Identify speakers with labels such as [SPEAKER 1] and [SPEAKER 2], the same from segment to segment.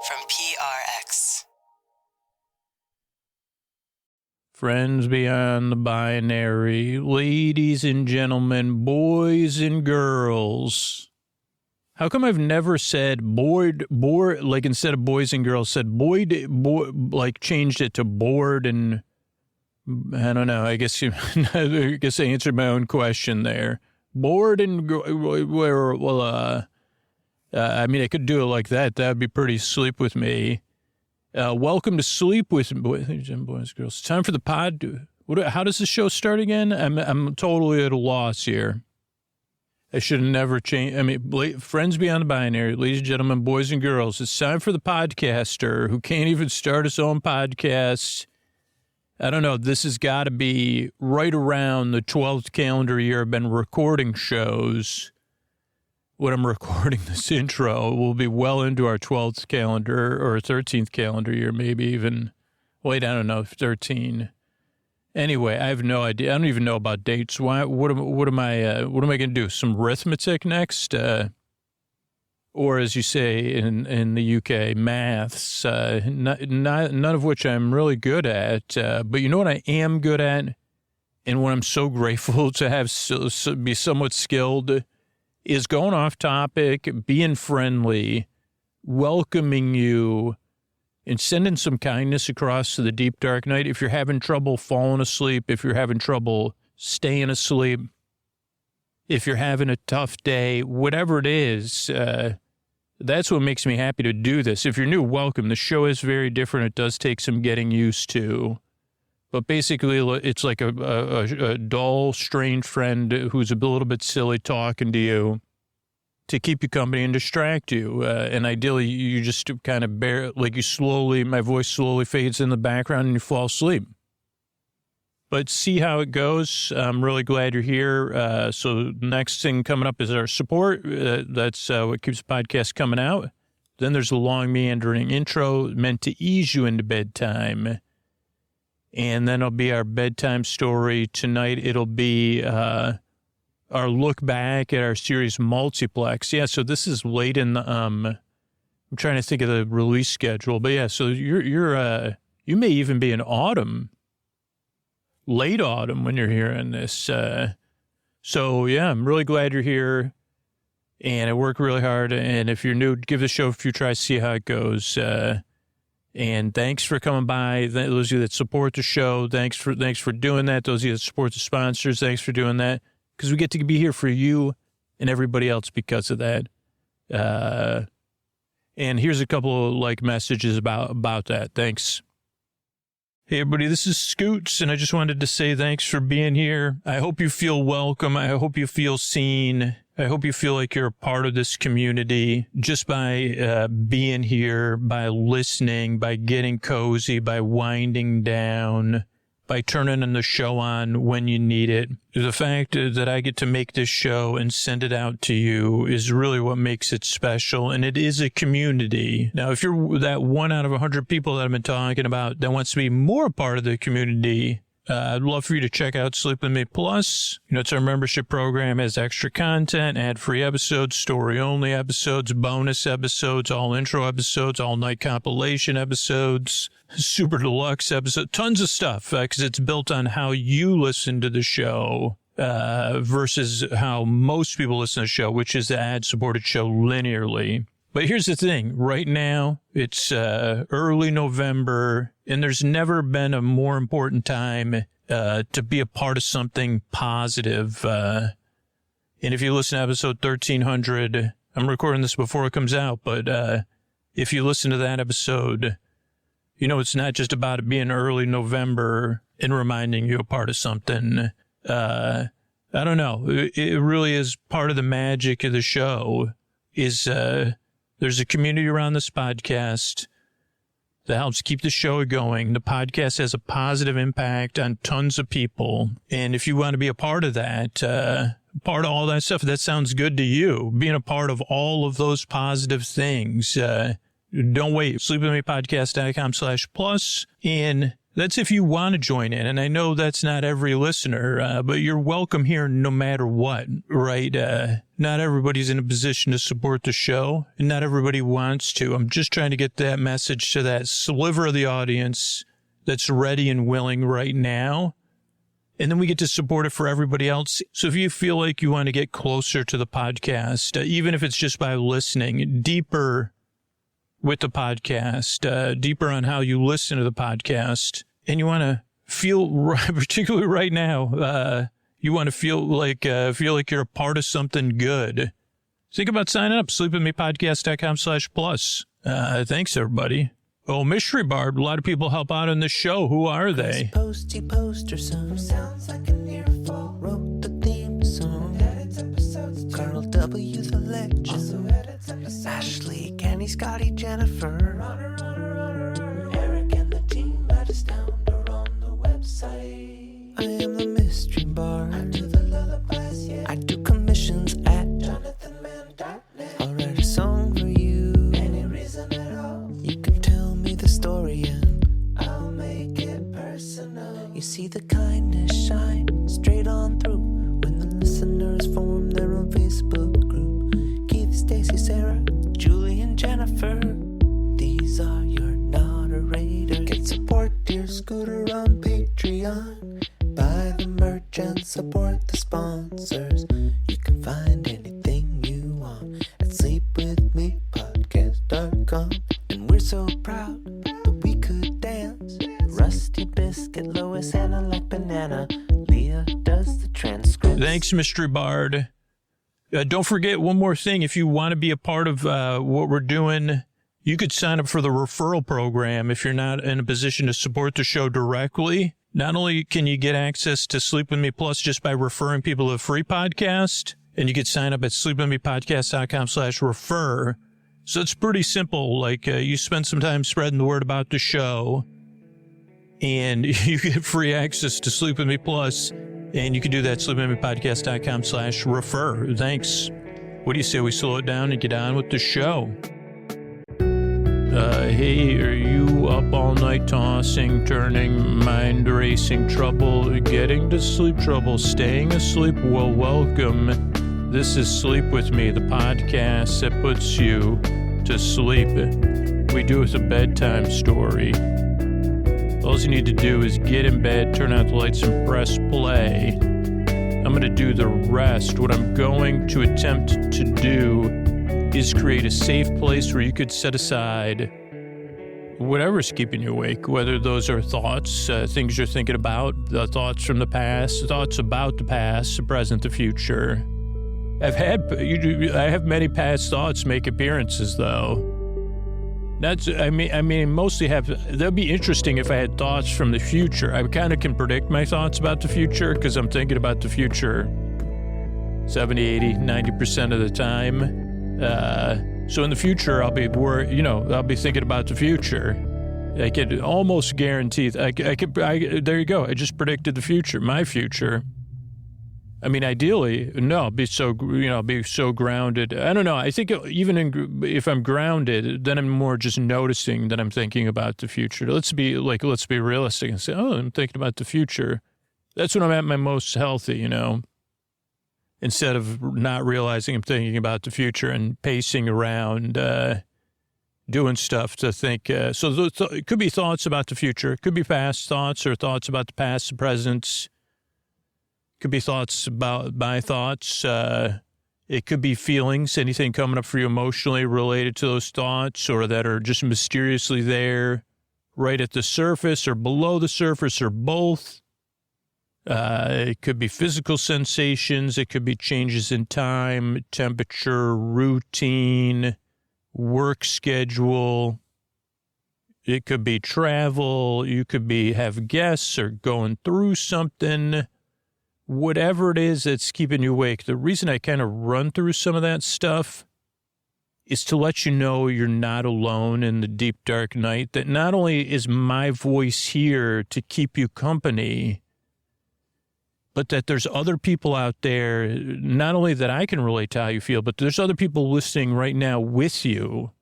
[SPEAKER 1] from PRX.
[SPEAKER 2] Friends beyond the binary, ladies and gentlemen, boys and girls. How come I've never said bored, like instead of boys and girls, said boy, like changed it to bored and I don't know. I guess I answered my own question there. Bored and, I mean, I could do it like that. That'd be pretty sleep with me. Welcome to Sleep with Boys and Girls. It's time for the pod. How does the show start again? I'm totally at a loss here. I should have never changed. I mean, friends beyond the binary, ladies and gentlemen, boys and girls, it's time for the podcaster who can't even start his own podcast. I don't know. This has got to be right around the 12th calendar year I've been recording shows. When I'm recording this intro, we'll be well into our 12th calendar or 13th calendar year, maybe even, I don't know, 13. Anyway, I have no idea. I don't even know about dates. What am I going to do? Some arithmetic next? Or as you say in the UK, maths, none of which I'm really good at. But you know what I am good at? And what I'm so grateful to have be somewhat skilled is going off topic, being friendly, welcoming you, and sending some kindness across to the deep, dark night. If you're having trouble falling asleep, if you're having trouble staying asleep, if you're having a tough day, whatever it is, that's what makes me happy to do this. If you're new, welcome. The show is very different. It does take some getting used to. But basically, it's like a dull, strange friend who's a little bit silly talking to you to keep you company and distract you. And ideally, you just kind of my voice slowly fades in the background and you fall asleep. But see how it goes. I'm really glad you're here. So next thing coming up is our support. That's what keeps the podcast coming out. Then there's a long, meandering intro meant to ease you into bedtime. And then it'll be our bedtime story. Tonight, it'll be our look back at our series Multiplex. Yeah, so this is late in the, I'm trying to think of the release schedule. But yeah, so you may even be in autumn, late autumn when you're hearing this. So yeah, I'm really glad you're here. And I work really hard. And if you're new, give the show a few tries, see how it goes. And thanks for coming by. Those of you that support the show, thanks for doing that. Those of you that support the sponsors, thanks for doing that. Because we get to be here for you and everybody else because of that. And here's a couple of messages about that. Thanks. Hey everybody, this is Scoots, and I just wanted to say thanks for being here. I hope you feel welcome. I hope you feel seen. I hope you feel like you're a part of this community just by being here, by listening, by getting cozy, by winding down, by turning the show on when you need it. The fact that I get to make this show and send it out to you is really what makes it special, and it is a community. Now, if you're that 1 out of 100 people that I've been talking about that wants to be more a part of the community, I'd love for you to check out Sleep With Me Plus. You know, it's our membership program, has extra content, ad-free episodes, story-only episodes, bonus episodes, all intro episodes, all-night compilation episodes, super deluxe episodes, tons of stuff, because it's built on how you listen to the show versus how most people listen to the show, which is the ad-supported show linearly. But here's the thing. Right now, it's early November, and there's never been a more important time to be a part of something positive. And if you listen to episode 1300, I'm recording this before it comes out, but if you listen to that episode, you know it's not just about it being early November and reminding you a part of something. I don't know. It really is part of the magic of the show is there's a community around this podcast that helps keep the show going. The podcast has a positive impact on tons of people. And if you want to be a part of that, part of all that stuff, that sounds good to you, being a part of all of those positive things, don't wait. SleepWithMePodcast.com/plus. And That's if you want to join in. And I know that's not every listener, but you're welcome here no matter what, right? Not everybody's in a position to support the show, and not everybody wants to. I'm just trying to get that message to that sliver of the audience that's ready and willing right now. And then we get to support it for everybody else. So if you feel like you want to get closer to the podcast, even if it's just by listening deeper with the podcast, deeper on how you listen to the podcast, and you want to feel, particularly right now, you want to feel like you're a part of something good, think about signing up, sleepwithmepodcast.com/plus. Thanks, everybody. Oh, Mystery Bard, a lot of people help out on this show. Who are they?
[SPEAKER 3] Posty poster son sounds like an earful. Wrote the theme song. Edits episodes. Carl W. the legend. Also edits episodes. Ashley, Kenny, Scotty, Jennifer. Runner. Eric and the team at Astound are on the website. I am the mystery bard. I do the lullabies, yeah. I do commissions at JonathanMann.net. I'll write a song for you. Any reason at all. You can tell me the story and I'll make it personal. You see the kindness shine straight on through when the listeners form their own Facebook group. Keith, Stacy, Sarah, Julie, and Jennifer. These are your moderators. Get support dear Scooter on Patreon. Buy the merch and support the sponsors. You can find anything you want at sleepwithmepodcast.com. And we're so proud that we could dance. Rusty Biscuit, Lois, Anna like banana. Leah does the transcripts.
[SPEAKER 2] Thanks, Mystery Bard. Don't forget one more thing. If you want to be a part of what we're doing, you could sign up for the referral program if you're not in a position to support the show directly. Not only can you get access to Sleep With Me Plus just by referring people to a free podcast, and you could sign up at sleepwithmepodcast.com/refer. So it's pretty simple. Like you spend some time spreading the word about the show, and you get free access to Sleep With Me Plus, and you can do that at sleepwithmepodcast.com/refer. Thanks. What do you say we slow it down and get on with the show? Hey, are you up all night tossing, turning, mind racing, trouble, getting to sleep, trouble, staying asleep? Well, welcome. This is Sleep With Me, the podcast that puts you to sleep. We do it with a bedtime story. All you need to do is get in bed, turn out the lights, and press play. I'm going to do the rest. What I'm going to attempt to do is create a safe place where you could set aside whatever's keeping you awake, whether those are thoughts, things you're thinking about, thoughts from the past, thoughts about the past, the present, the future. I have many past thoughts make appearances, though. Mostly that'd be interesting if I had thoughts from the future. I kind of can predict my thoughts about the future because I'm thinking about the future 70, 80, 90% of the time. So in the future, I'll be thinking about the future. I could almost guarantee, there you go. I just predicted the future, my future. I mean, ideally, no, be so grounded. I don't know. I think even if I'm grounded, then I'm more just noticing that I'm thinking about the future. Let's be realistic and say, oh, I'm thinking about the future. That's when I'm at my most healthy, instead of not realizing I'm thinking about the future and pacing around, doing stuff to think. So it could be thoughts about the future. It could be past thoughts or thoughts about the past, the present. Could be thoughts about my thoughts. It could be feelings, anything coming up for you emotionally related to those thoughts or that are just mysteriously there right at the surface or below the surface or both. It could be physical sensations. It could be changes in time, temperature, routine, work schedule. It could be travel. You could have guests or going through something. Whatever it is that's keeping you awake. The reason I kind of run through some of that stuff is to let you know you're not alone in the deep, dark night, that not only is my voice here to keep you company, but that there's other people out there, not only that I can relate to how you feel, but there's other people listening right now with you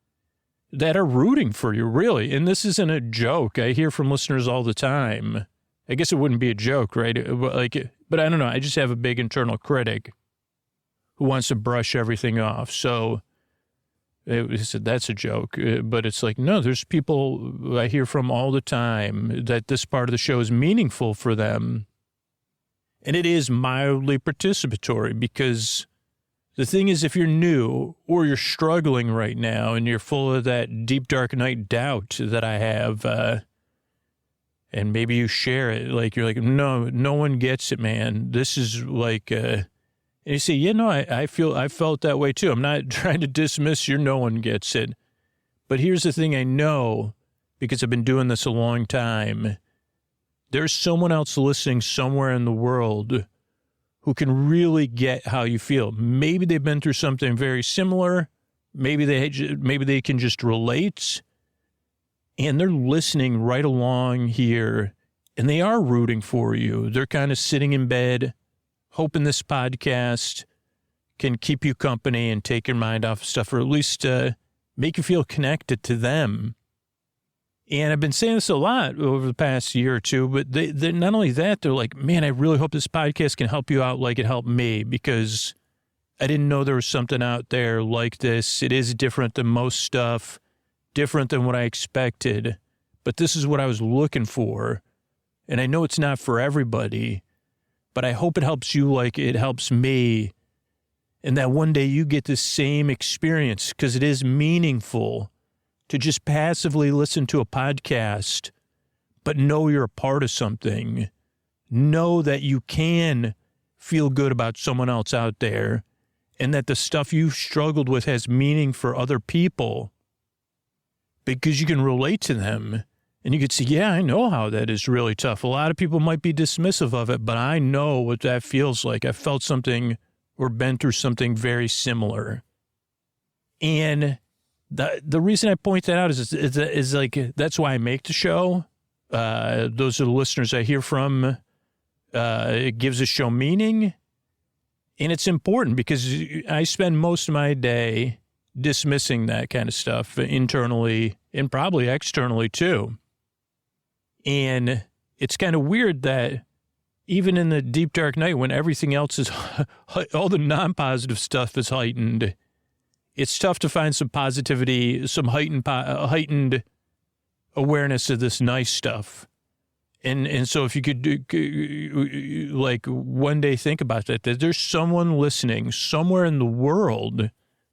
[SPEAKER 2] that are rooting for you, really. And this isn't a joke. I hear from listeners all the time. I guess it wouldn't be a joke, right? But I don't know. I just have a big internal critic who wants to brush everything off. So that's a joke. But it's like, no, there's people I hear from all the time that this part of the show is meaningful for them. And it is mildly participatory because the thing is, if you're new or you're struggling right now and you're full of that deep, dark night doubt that I have, and maybe you share it, like you're like, no one gets it, man. This is like, and you say, I felt that way too. I'm not trying to dismiss your no one gets it. But here's the thing I know, because I've been doing this a long time. There's someone else listening somewhere in the world who can really get how you feel. Maybe they've been through something very similar. Maybe they can just relate. And they're listening right along here, and they are rooting for you. They're kind of sitting in bed, hoping this podcast can keep you company and take your mind off of stuff, or at least make you feel connected to them. And I've been saying this a lot over the past year or two, but they not only that, they're like, man, I really hope this podcast can help you out like it helped me, because I didn't know there was something out there like this. It is different than most stuff, different than what I expected, but this is what I was looking for. And I know it's not for everybody, but I hope it helps you like it helps me, and that one day you get the same experience, because it is meaningful to just passively listen to a podcast, but know you're a part of something. Know that you can feel good about someone else out there, and that the stuff you've struggled with has meaning for other people, because you can relate to them. And you could say, yeah, I know how that is really tough. A lot of people might be dismissive of it, but I know what that feels like. I felt something or been through something very similar. And the reason I point that out is like, that's why I make the show. Those are the listeners I hear from. It gives the show meaning. And it's important because I spend most of my day dismissing that kind of stuff internally and probably externally too. And it's kind of weird that even in the deep, dark night, when everything else is, all the non-positive stuff is heightened, it's tough to find some positivity, some heightened awareness of this nice stuff. And so if you could like one day think about that there's someone listening somewhere in the world,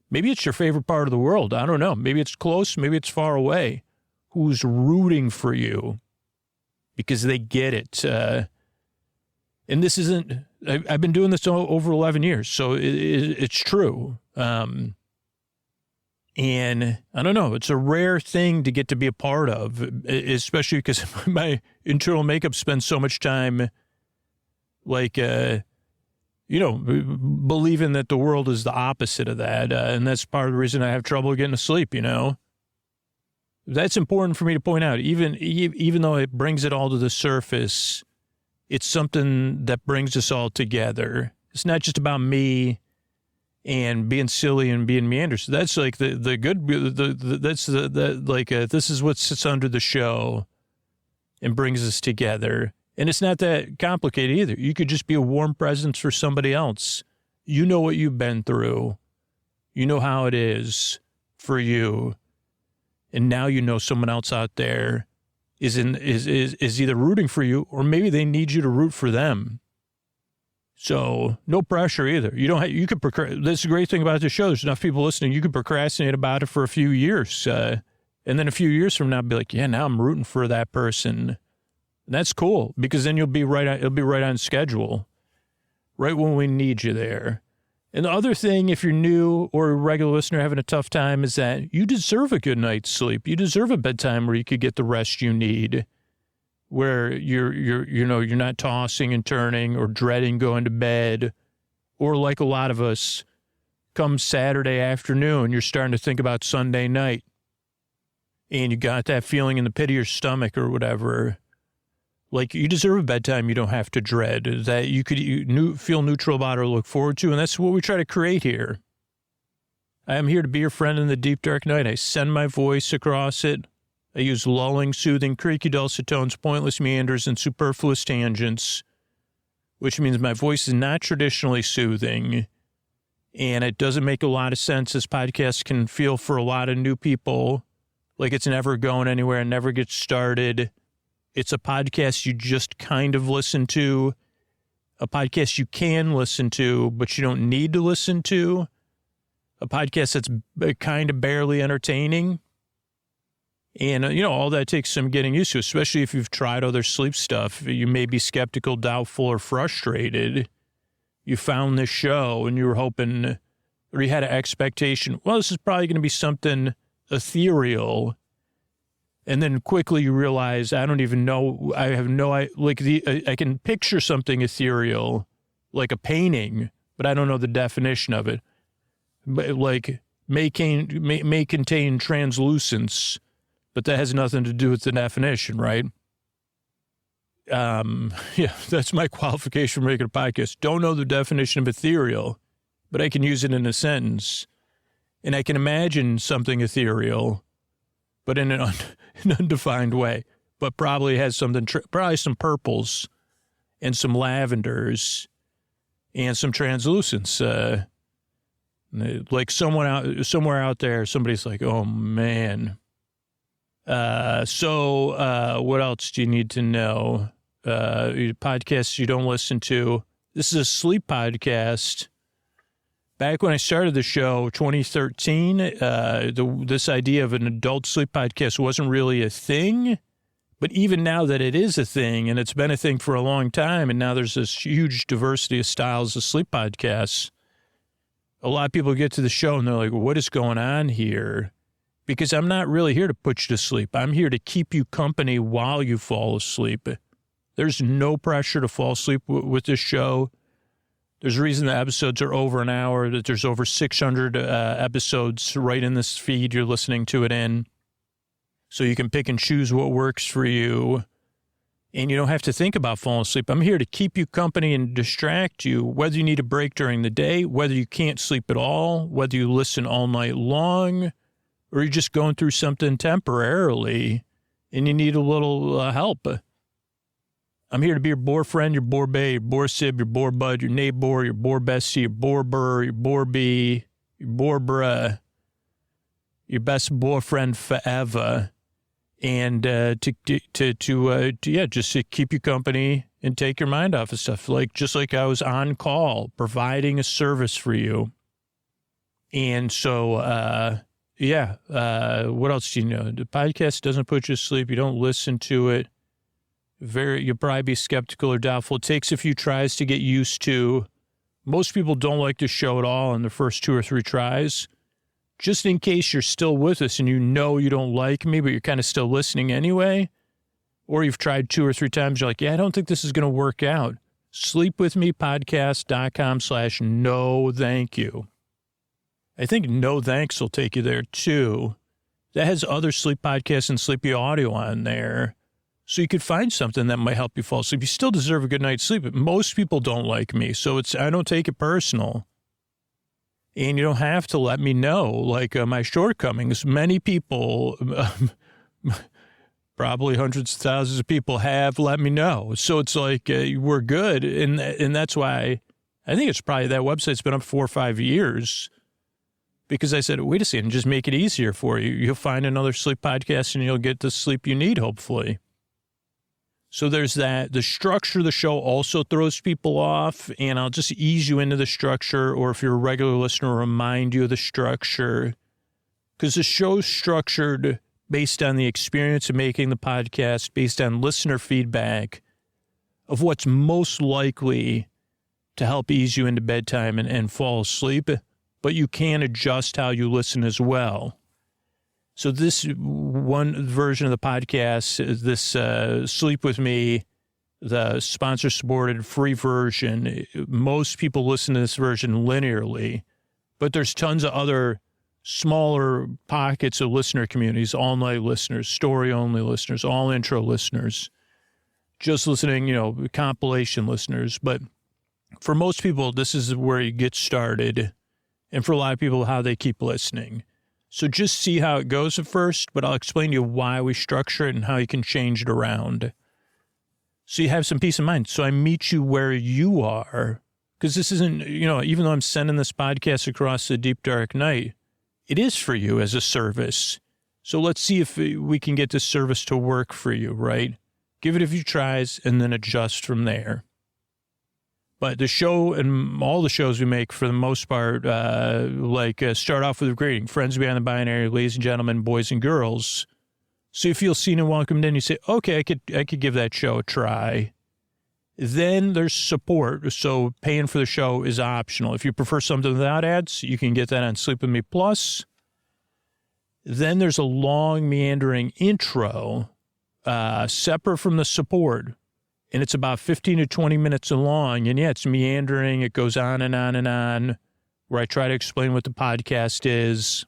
[SPEAKER 2] maybe it's your favorite part of the world, I don't know, maybe it's close, maybe it's far away, who's rooting for you because they get it. And this isn't, I've been doing this over 11 years, so it's true. And I don't know, it's a rare thing to get to be a part of, especially because my internal makeup spends so much time, like, believing that the world is the opposite of that. And that's part of the reason I have trouble getting to sleep, That's important for me to point out. Even though it brings it all to the surface, it's something that brings us all together. It's not just about me and being silly and being meanders. That's like this is what sits under the show and brings us together. And it's not that complicated either. You could just be a warm presence for somebody else. You know what you've been through. You know how it is for you. And now you know someone else out there is either rooting for you, or maybe they need you to root for them. So no pressure either. You could that's the great thing about the show. There's enough people listening. You could procrastinate about it for a few years. And then a few years from now, be like, yeah, now I'm rooting for that person. And that's cool, because then it'll be right on schedule, right when we need you there. And the other thing, if you're new or a regular listener having a tough time, is that you deserve a good night's sleep. You deserve a bedtime where you could get the rest you need, where you're not tossing and turning or dreading going to bed, or like a lot of us, come Saturday afternoon, you're starting to think about Sunday night, and you got that feeling in the pit of your stomach or whatever. Like, you deserve a bedtime you don't have to dread, that you could feel neutral about or look forward to, and that's what we try to create here. I am here to be your friend in the deep, dark night. I send my voice across it. I use lulling, soothing, creaky dulcet tones, pointless meanders, and superfluous tangents, which means my voice is not traditionally soothing, and it doesn't make a lot of sense. This podcast can feel for a lot of new people like it's never going anywhere and never gets started. It's a podcast you just kind of listen to, a podcast you can listen to, but you don't need to listen to, a podcast that's kind of barely entertaining. And, all that takes some getting used to, especially if you've tried other sleep stuff. You may be skeptical, doubtful, or frustrated. You found this show and you were hoping, or you had an expectation, well, this is probably going to be something ethereal. And then quickly you realize, I don't even know, I can picture something ethereal, like a painting, but I don't know the definition of it. But may contain translucence, but that has nothing to do with the definition, right? Yeah, that's my qualification for making a podcast. Don't know the definition of ethereal, but I can use it in a sentence. And I can imagine something ethereal, but in an undefined way, but probably has something, probably some purples and some lavenders and some translucence. Like somewhere out there, somebody's like, oh man. So what else do you need to know? Podcasts you don't listen to. This is a sleep podcast. Back when I started the show, 2013, this idea of an adult sleep podcast wasn't really a thing. But even now that it is a thing, and it's been a thing for a long time, and now there's this huge diversity of styles of sleep podcasts, a lot of people get to the show and they're like, what is going on here? Because I'm not really here to put you to sleep. I'm here to keep you company while you fall asleep. There's no pressure to fall asleep with this show. There's a reason the episodes are over an hour, that there's over 600 episodes right in this feed you're listening to it in. So you can pick and choose what works for you. And you don't have to think about falling asleep. I'm here to keep you company and distract you, whether you need a break during the day, whether you can't sleep at all, whether you listen all night long, or you're just going through something temporarily and you need a little help. I'm here to be your boar friend, your boar bae, your boar sib, your boar bud, your neighbor, your boar bestie, your boar burr, your boar bee, your boar bruh, your best boyfriend forever. And just to keep you company and take your mind off of stuff, just like I was on call, providing a service for you. And so, what else do you know? The podcast doesn't put you to sleep. You don't listen to it. You'll probably be skeptical or doubtful. It takes a few tries to get used to. Most people don't like the show at all in the first 2 or 3 tries. Just in case you're still with us and you don't like me, but you're kind of still listening anyway, or you've tried 2 or 3 times, you're like, yeah, I don't think this is going to work out. Sleepwithmepodcast.com/no thank you. I think no thanks will take you there too. That has other sleep podcasts and sleepy audio on there. So you could find something that might help you fall asleep. You still deserve a good night's sleep, but most people don't like me. So I don't take it personal. And you don't have to let me know, my shortcomings. Many people, probably hundreds of thousands of people have let me know. So it's we're good. And that's why I think it's probably that website's been up 4 or 5 years. Because I said, wait a second, just make it easier for you. You'll find another sleep podcast and you'll get the sleep you need, hopefully. So there's that. The structure of the show also throws people off, and I'll just ease you into the structure, or if you're a regular listener, remind you of the structure. Because the show's structured based on the experience of making the podcast, based on listener feedback of what's most likely to help ease you into bedtime and fall asleep, but you can adjust how you listen as well. So this one version of the podcast, this Sleep With Me, the sponsor-supported free version, most people listen to this version linearly, but there's tons of other smaller pockets of listener communities, all-night listeners, story-only listeners, all-intro listeners, just listening, compilation listeners. But for most people, this is where you get started. and for a lot of people, how they keep listening. So just see how it goes at first, but I'll explain to you why we structure it and how you can change it around. So you have some peace of mind. So I meet you where you are, because this isn't, even though I'm sending this podcast across the deep, dark night, it is for you as a service. So let's see if we can get this service to work for you, right? Give it a few tries and then adjust from there. But the show and all the shows we make, for the most part, start off with a greeting. Friends beyond the binary, ladies and gentlemen, boys and girls. So you feel seen and welcomed in. You say, okay, I could give that show a try. Then there's support. So paying for the show is optional. If you prefer something without ads, you can get that on Sleep With Me Plus. Then there's a long, meandering intro, separate from the support. And it's about 15 to 20 minutes long. And yeah, it's meandering. It goes on and on and on, where I try to explain what the podcast is.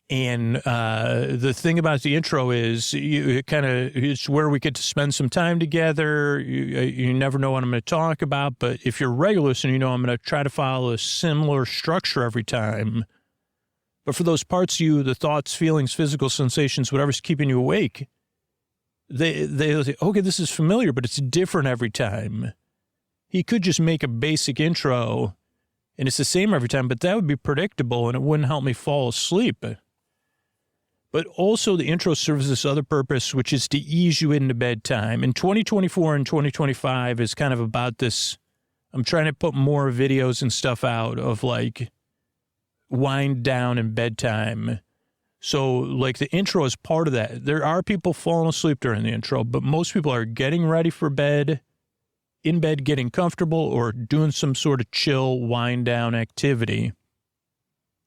[SPEAKER 2] And the thing about the intro is it's where we get to spend some time together. You never know what I'm going to talk about. But if you're a regular listener, I'm going to try to follow a similar structure every time. But for those parts of you, the thoughts, feelings, physical sensations, whatever's keeping you awake, they say, okay, this is familiar, but it's different every time. He could just make a basic intro, and it's the same every time, but that would be predictable, and it wouldn't help me fall asleep. But also the intro serves this other purpose, which is to ease you into bedtime. And 2024 and 2025 is kind of about this. I'm trying to put more videos and stuff out of wind down and bedtime. So the intro is part of that. There are people falling asleep during the intro, but most people are getting ready for bed, in bed, getting comfortable, or doing some sort of chill wind down activity.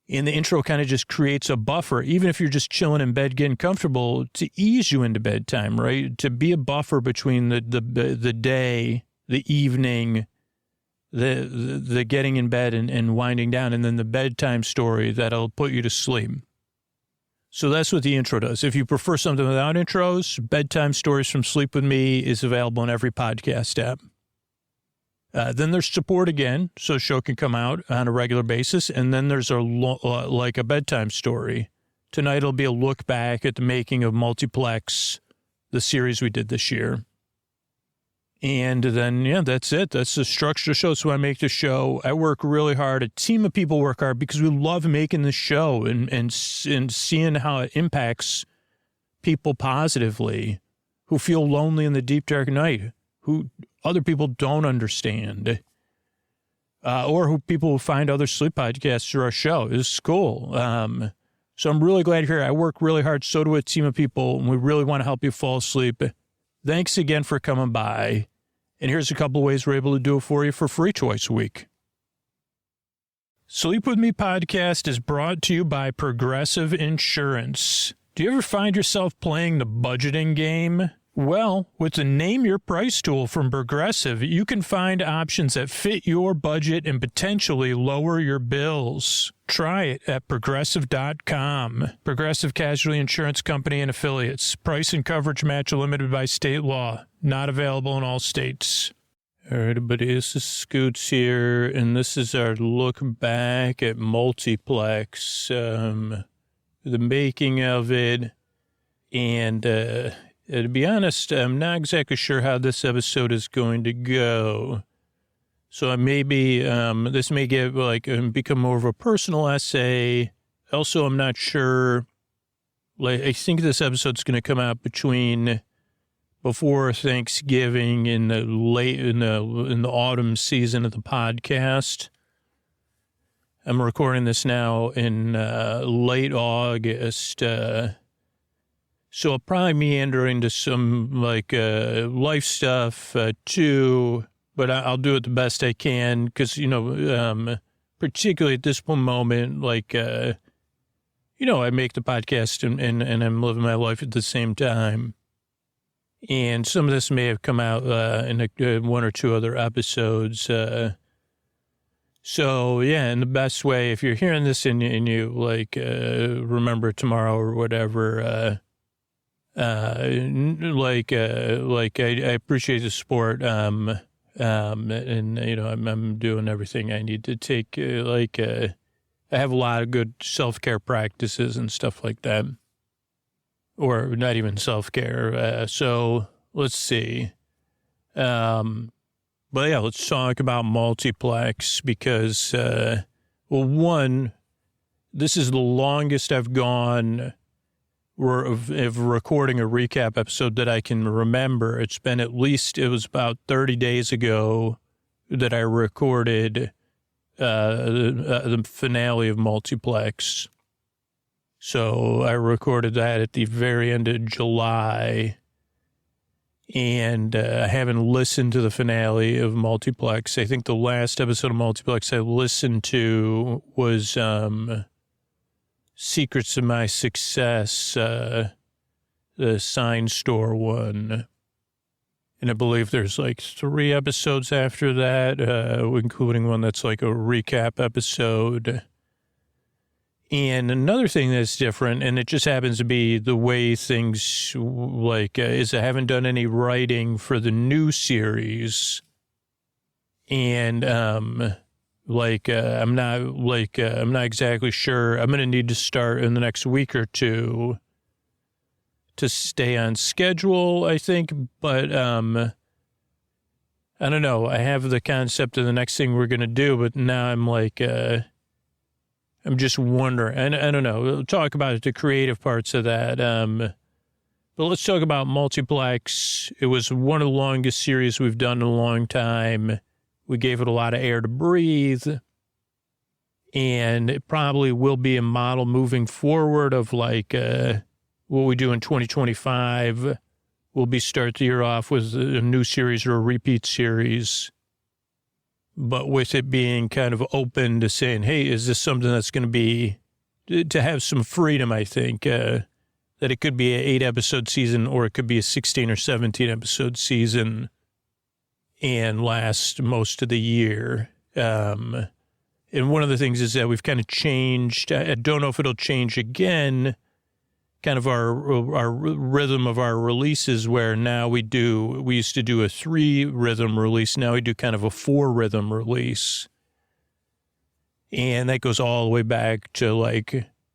[SPEAKER 2] And the intro kind of just creates a buffer, even if you're just chilling in bed, getting comfortable, to ease you into bedtime, right? To be a buffer between the day, the evening, the getting in bed and winding down, and then the bedtime story that'll put you to sleep. So that's what the intro does. If you prefer something without intros, Bedtime Stories from Sleep With Me is available in every podcast app. Then there's support again, so the show can come out on a regular basis. And then there's a bedtime story. Tonight it'll be a look back at the making of Multiplex, the series we did this year. And then, yeah, that's it. That's the structure of the show. So I make the show. I work really hard. A team of people work hard because we love making the show and seeing how it impacts people positively who feel lonely in the deep, dark night, who other people don't understand, or who people who find other sleep podcasts through our show. It's cool. So I'm really glad you're here. I work really hard. So do a team of people, and we really want to help you fall asleep. Thanks again for coming by. And here's a couple of ways we're able to do it for you for free twice a week. Sleep With Me podcast is brought to you by Progressive Insurance. Do you ever find yourself playing the budgeting game? Well, with the Name Your Price tool from Progressive, you can find options that fit your budget and potentially lower your bills. Try it at Progressive.com. Progressive Casualty Insurance Company and Affiliates. Price and coverage match are limited by state law. Not available in all states. All right, everybody, this is Scoots here, and this is our look back at Multiplex, the making of it, and to be honest, I'm not exactly sure how this episode is going to go. So maybe this may get become more of a personal essay. Also, I'm not sure. I think this episode's going to come out before Thanksgiving in the autumn season of the podcast. I'm recording this now in late August. So I'll probably meander into some life stuff too, but I'll do it the best I can because, particularly at this moment, I make the podcast and I'm living my life at the same time. And some of this may have come out in one or two other episodes. So, yeah, in the best way, if you're hearing this and you remember tomorrow or whatever, I appreciate the support. And I'm doing everything I need to take, I have a lot of good self-care practices and stuff like that. Or not even self-care. So let's see. But yeah, let's talk about Multiplex because, one, this is the longest I've gone of recording a recap episode that I can remember. It's been it was about 30 days ago that I recorded the finale of Multiplex. So I recorded that at the very end of July. And I haven't listened to the finale of Multiplex. I think the last episode of Multiplex I listened to was Secrets of My Success, the sign store one. And I believe there's like 3 episodes after that, including one that's like a recap episode. And another thing that's different, and it just happens to be the way things is I haven't done any writing for the new series. And, I'm not exactly sure. I'm going to need to start in the next week or two to stay on schedule, I think. But, I don't know. I have the concept of the next thing we're going to do, but now I'm I'm just wondering, and I don't know, we'll talk about the creative parts of that. But let's talk about Multiplex. It was one of the longest series we've done in a long time. We gave it a lot of air to breathe. And it probably will be a model moving forward of what we do in 2025. We'll start the year off with a new series or a repeat series. But with it being kind of open to saying, hey, is this something that's going to be, to have some freedom, I think, that it could be an 8-episode season or it could be a 16 or 17-episode season and last most of the year. And one of the things is that we've kind of changed, I don't know if it'll change again, kind of our rhythm of our releases where now we used to do a 3-rhythm release. Now we do kind of a 4-rhythm release. And that goes all the way back to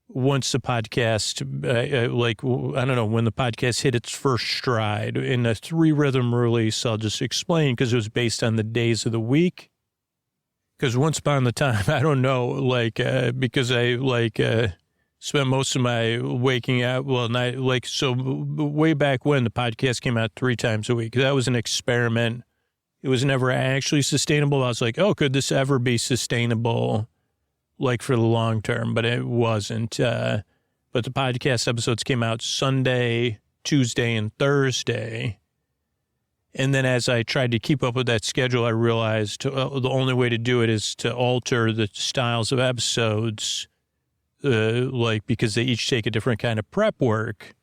[SPEAKER 2] once the podcast, I don't know, when the podcast hit its first stride. In a 3-rhythm release, I'll just explain because it was based on the days of the week. Because once upon a time, I don't know, because I spent most of my waking up, way back when the podcast came out 3 times a week. That was an experiment. It was never actually sustainable. I was like, oh, could this ever be sustainable, for the long term? But it wasn't. But the podcast episodes came out Sunday, Tuesday, and Thursday. And then as I tried to keep up with that schedule, I realized the only way to do it is to alter the styles of episodes, because they each take a different kind of prep work.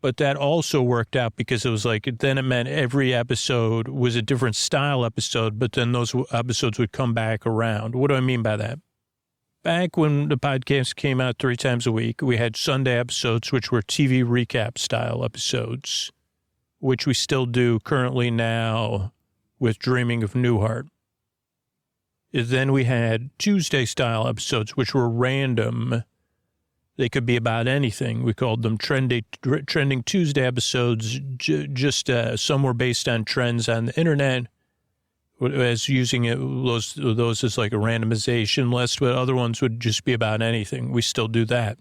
[SPEAKER 2] But that also worked out because it was then it meant every episode was a different style episode, but then those episodes would come back around. What do I mean by that? Back when the podcast came out 3 times a week, we had Sunday episodes, which were TV recap style episodes, which we still do currently now with Dreaming of Newhart. Then we had Tuesday-style episodes, which were random. They could be about anything. We called them Trending Tuesday episodes, some were based on trends on the internet, as using those as like a randomization list, but other ones would just be about anything. We still do that.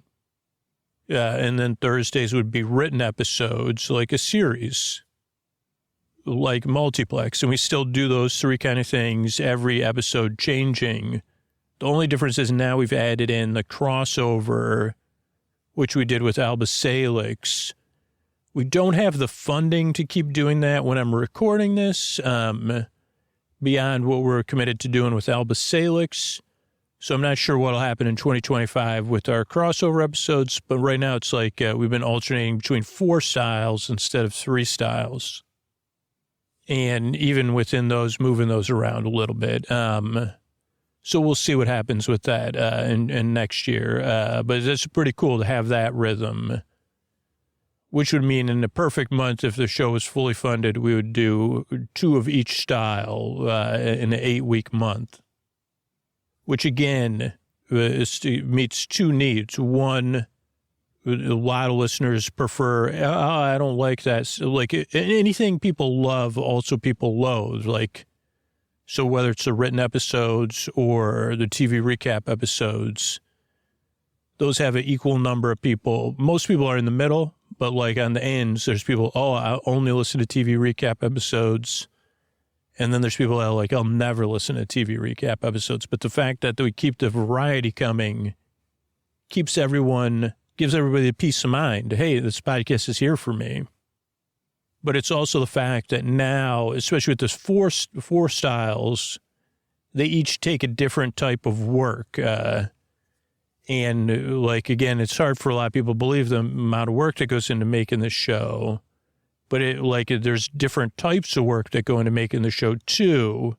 [SPEAKER 2] And then Thursdays would be written episodes, like a series, like Multiplex, and we still do those 3 kind of things, every episode changing. The only difference is now we've added in the crossover, which we did with Helix. We don't have the funding to keep doing that when I'm recording this, beyond what we're committed to doing with Helix. So I'm not sure what'll happen in 2025 with our crossover episodes, but right now it's we've been alternating between 4 styles instead of 3 styles. And even within those, moving those around a little bit. So we'll see what happens with that in next year. But it's pretty cool to have that rhythm, which would mean in the perfect month, if the show was fully funded, we would do 2 of each style in an 8-week month, which again, meets two needs. One, a lot of listeners prefer, I don't like that. So, like anything people love, also people loathe. Like, so whether it's the written episodes or the TV recap episodes, those have an equal number of people. Most people are in the middle, but like on the ends, there's people, I only listen to TV recap episodes. And then there's people that are like, I'll never listen to TV recap episodes. But the fact that we keep the variety coming gives everybody a peace of mind. Hey, this podcast is here for me. But it's also the fact that now, especially with this four styles, they each take a different type of work. And like, again, it's hard for a lot of people to believe the amount of work that goes into making this show. But there's different types of work that go into making the show too.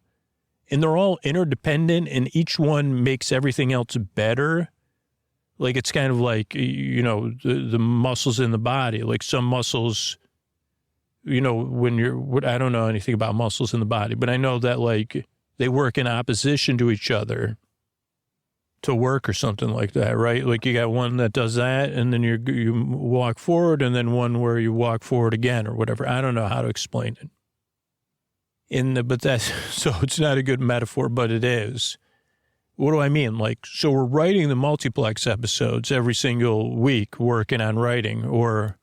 [SPEAKER 2] And they're all interdependent and each one makes everything else better. Like, it's kind of like, the muscles in the body, like some muscles, I don't know anything about muscles in the body, but I know that like they work in opposition to each other to work or something like that, right? Like you got one that does that and then you walk forward and then one where you walk forward again or whatever. I don't know how to explain it. So it's not a good metaphor, but it is. What do I mean? Like, so we're writing the multiplex episodes every single week, working on writing, or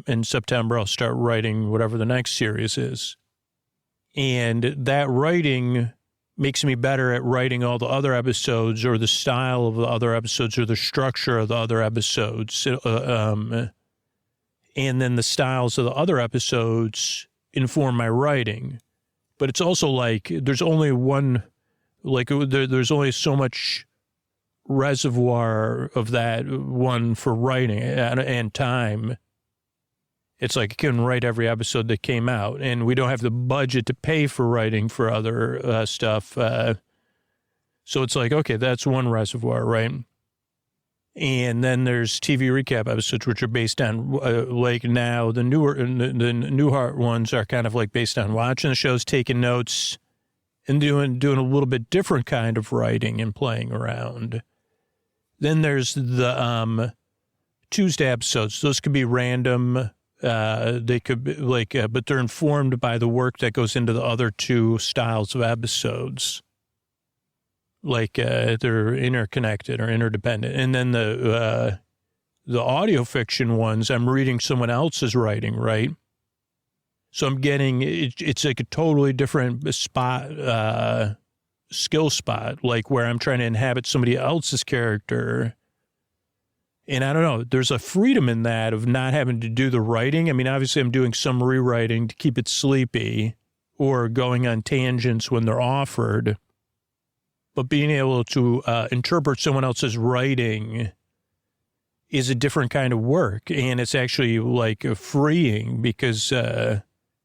[SPEAKER 2] in September, I'll start writing whatever the next series is. And that writing makes me better at writing all the other episodes or the style of the other episodes or the structure of the other episodes. And then the styles of the other episodes inform my writing. But it's also like there's only one, like there's only so much reservoir of that one for writing and time. It's like I couldn't write every episode that came out, and we don't have the budget to pay for writing for other stuff. So it's like, okay, that's one reservoir, right? And then there's TV recap episodes, which are based on like now the new heart ones are kind of like based on watching the shows, taking notes, and doing a little bit different kind of writing and playing around. Then there's the Tuesday episodes. Those could be random. They could be like, but they're informed by the work that goes into the other two styles of episodes. Like, they're interconnected or interdependent. And then the audio fiction ones, I'm reading someone else's writing, right? So I'm getting, it's like a totally different skill spot, like where I'm trying to inhabit somebody else's character. And I don't know, there's a freedom in that of not having to do the writing. I mean, obviously I'm doing some rewriting to keep it sleepy or going on tangents when they're offered. But being able to interpret someone else's writing is a different kind of work. And it's actually like freeing because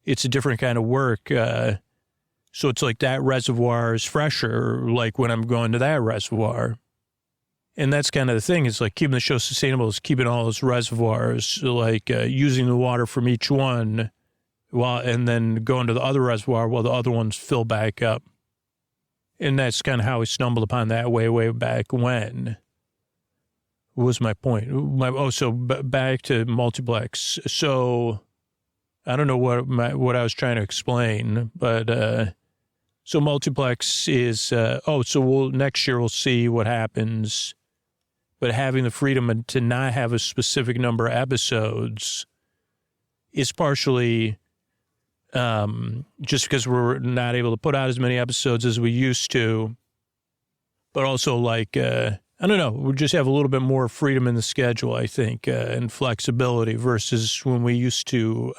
[SPEAKER 2] it's a different kind of work. So it's like that reservoir is fresher, like when I'm going to that reservoir. And that's kind of the thing. It's like keeping the show sustainable is keeping all those reservoirs, like using the water from each one and then going to the other reservoir while the other ones fill back up. And that's kind of how we stumbled upon that way back when. What was my point? Back to Multiplex. So I don't know what I was trying to explain, but so Multiplex is, so next year we'll see what happens. But having the freedom to not have a specific number of episodes is partially just because we're not able to put out as many episodes as we used to. But also like, I don't know, we just have a little bit more freedom in the schedule, I think, and flexibility versus when we used to,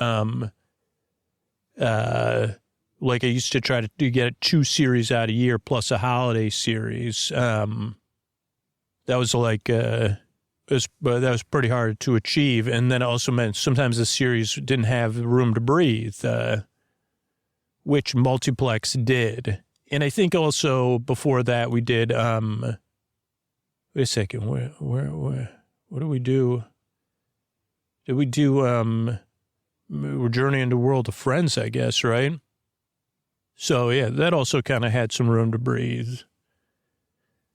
[SPEAKER 2] like I used to try to get 2 series out a year plus a holiday series. That was like, that was pretty hard to achieve. And then it also meant sometimes the series didn't have room to breathe, which Multiplex did. And I think also before that we did, wait a second, what did we do? Did we do, we're journeying to World of Friends, I guess, right? So yeah, that also kind of had some room to breathe.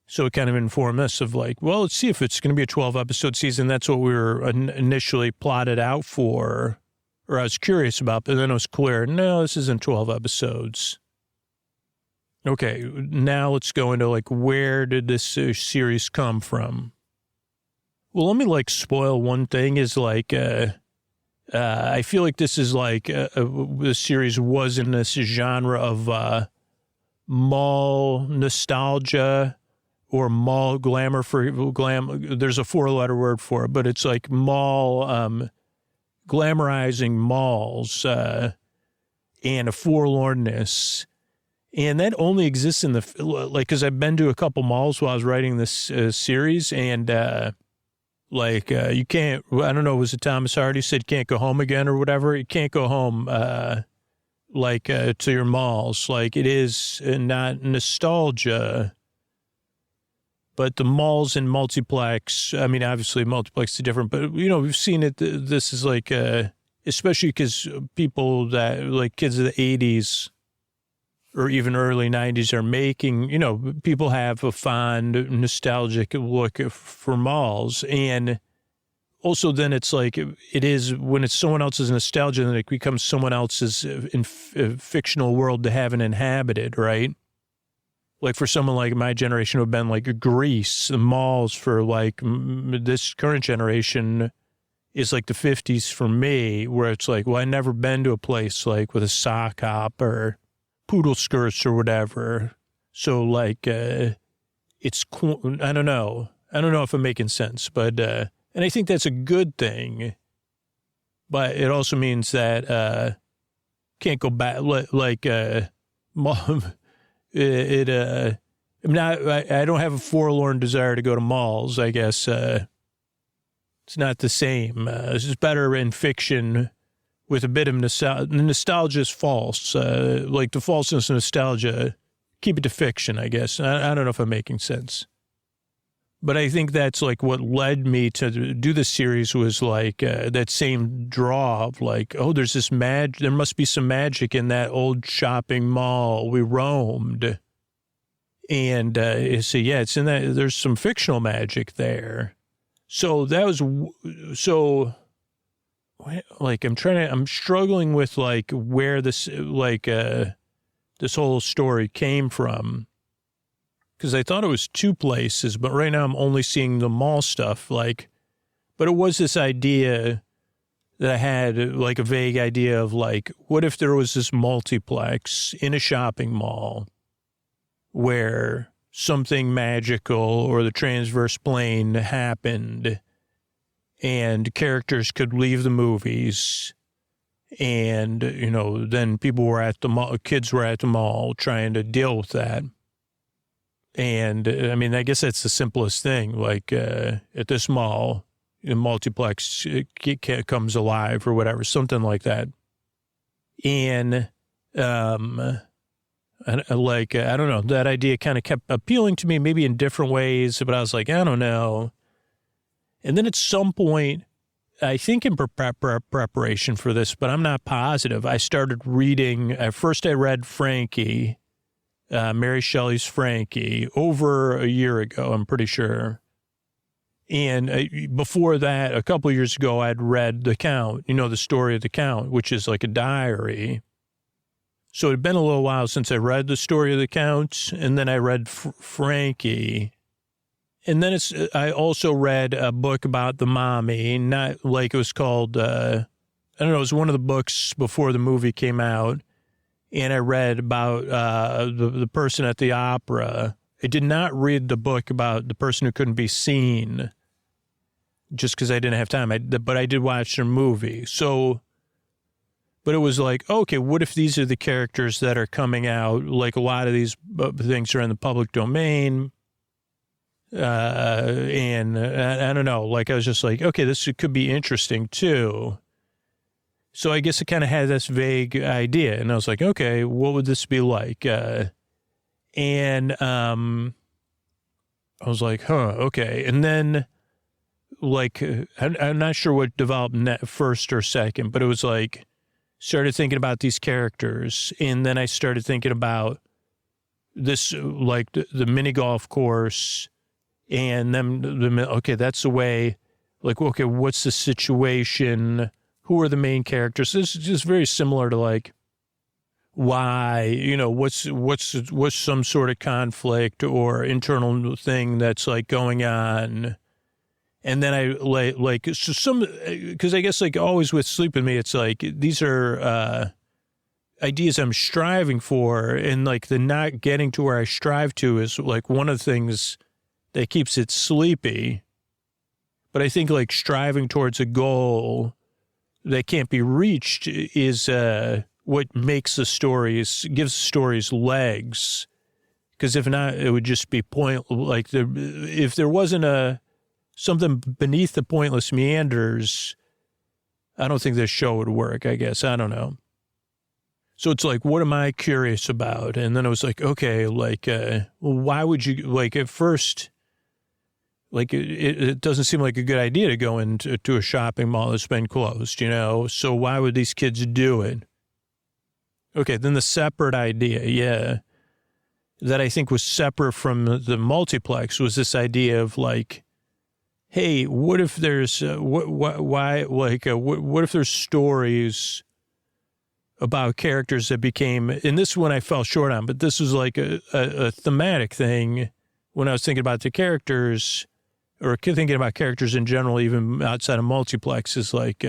[SPEAKER 2] So it kind of informed us of like, well, let's see if it's going to be a 12-episode season. That's what we were initially plotted out for, or I was curious about, but then it was clear, no, this isn't 12 episodes. Okay, now let's go into like, where did this series come from? Well, let me like spoil one thing is like, I feel like this is like, the series was in this genre of mall nostalgia or mall glamour for glam. There's a 4-letter word for it, but it's like mall, glamorizing malls and a forlornness. And that only exists in like, because I've been to a couple malls while I was writing this series, and you can't, I don't know, was it Thomas Hardy said can't go home again or whatever? You can't go home to your malls. Like, it is not nostalgia, but the malls in Multiplex, I mean, obviously Multiplex is different, but, we've seen it. This is like, especially because people that, like kids of the 80s or even early 90s are making, people have a fond, nostalgic look for malls. And also then it's like, it is when it's someone else's nostalgia, then it becomes someone else's fictional world they haven't inhabited, right? Like for someone like my generation who have been like Greece, the malls for like this current generation is like the 50s for me, where it's like, well, I never been to a place like with a sock hop or poodle skirts or whatever. So like, I don't know. I don't know if I'm making sense, but, and I think that's a good thing, but it also means that, can't go back, mom, I don't have a forlorn desire to go to malls, I guess. It's not the same. It's just better in fiction with a bit of nostalgia. Nostalgia is false. Like the falseness of nostalgia, keep it to fiction, I guess. I don't know if I'm making sense. But I think that's like what led me to do this series was like that same draw of like, oh, there's this there must be some magic in that old shopping mall we roamed. And so, yeah, it's in that, there's some fictional magic there. So that was, like, I'm struggling with like where this, this whole story came from. Because I thought it was two places, but right now I'm only seeing the mall stuff. Like, but it was this idea that I had, like a vague idea of like, what if there was this multiplex in a shopping mall where something magical or the transverse plane happened and characters could leave the movies and, then people were at the mall, kids were at the mall trying to deal with that. And, I mean, I guess that's the simplest thing. Like, at this mall, the multiplex comes alive or whatever, something like that. And, I don't know, that idea kind of kept appealing to me, maybe in different ways, but I was like, I don't know. And then at some point, I think in preparation for this, but I'm not positive, I started reading, first I read Frankie, Mary Shelley's Frankie, over a year ago, I'm pretty sure. And before that, a couple of years ago, I'd read The Count, the story of The Count, which is like a diary. So it had been a little while since I read the story of The Count, and then I read Frankie. And then I also read a book about the mommy, not like it was called, I don't know, it was one of the books before the movie came out. And I read about the person at the opera. I did not read the book about the person who couldn't be seen just because I didn't have time. But I did watch the movie. So, but it was like, okay, what if these are the characters that are coming out? Like a lot of these things are in the public domain. And I don't know, like I was just like, okay, this could be interesting too. So I guess it kind of had this vague idea, and I was like, okay, what would this be like? And I was like, okay. And then, like, I'm not sure what developed first or second, but it was like, started thinking about these characters, and then I started thinking about this, like the mini golf course and then, okay, that's the way, like, okay, what's the situation? Who are the main characters? This is just very similar to like, why, you know, what's some sort of conflict or internal thing that's like going on. And then I like so because I guess like always with Sleep With Me, it's like these are ideas I'm striving for, and like the not getting to where I strive to is like one of the things that keeps it sleepy. But I think like striving towards a goal that can't be reached is what makes the stories, gives stories legs. Because if not, it would just be like if there wasn't something beneath the pointless meanders, I don't think this show would work, I guess. I don't know. So it's like, what am I curious about? And then I was like, okay, like, well, why would you, like, at first, like, it doesn't seem like a good idea to go into a shopping mall that's been closed, you know? So why would these kids do it? Okay, then the separate idea, yeah, that I think was separate from the multiplex was this idea of, like, hey, what if there's, what if there's stories about characters that became, and this one I fell short on, but this was like a thematic thing when I was thinking about the characters, or thinking about characters in general, even outside of multiplex, is like,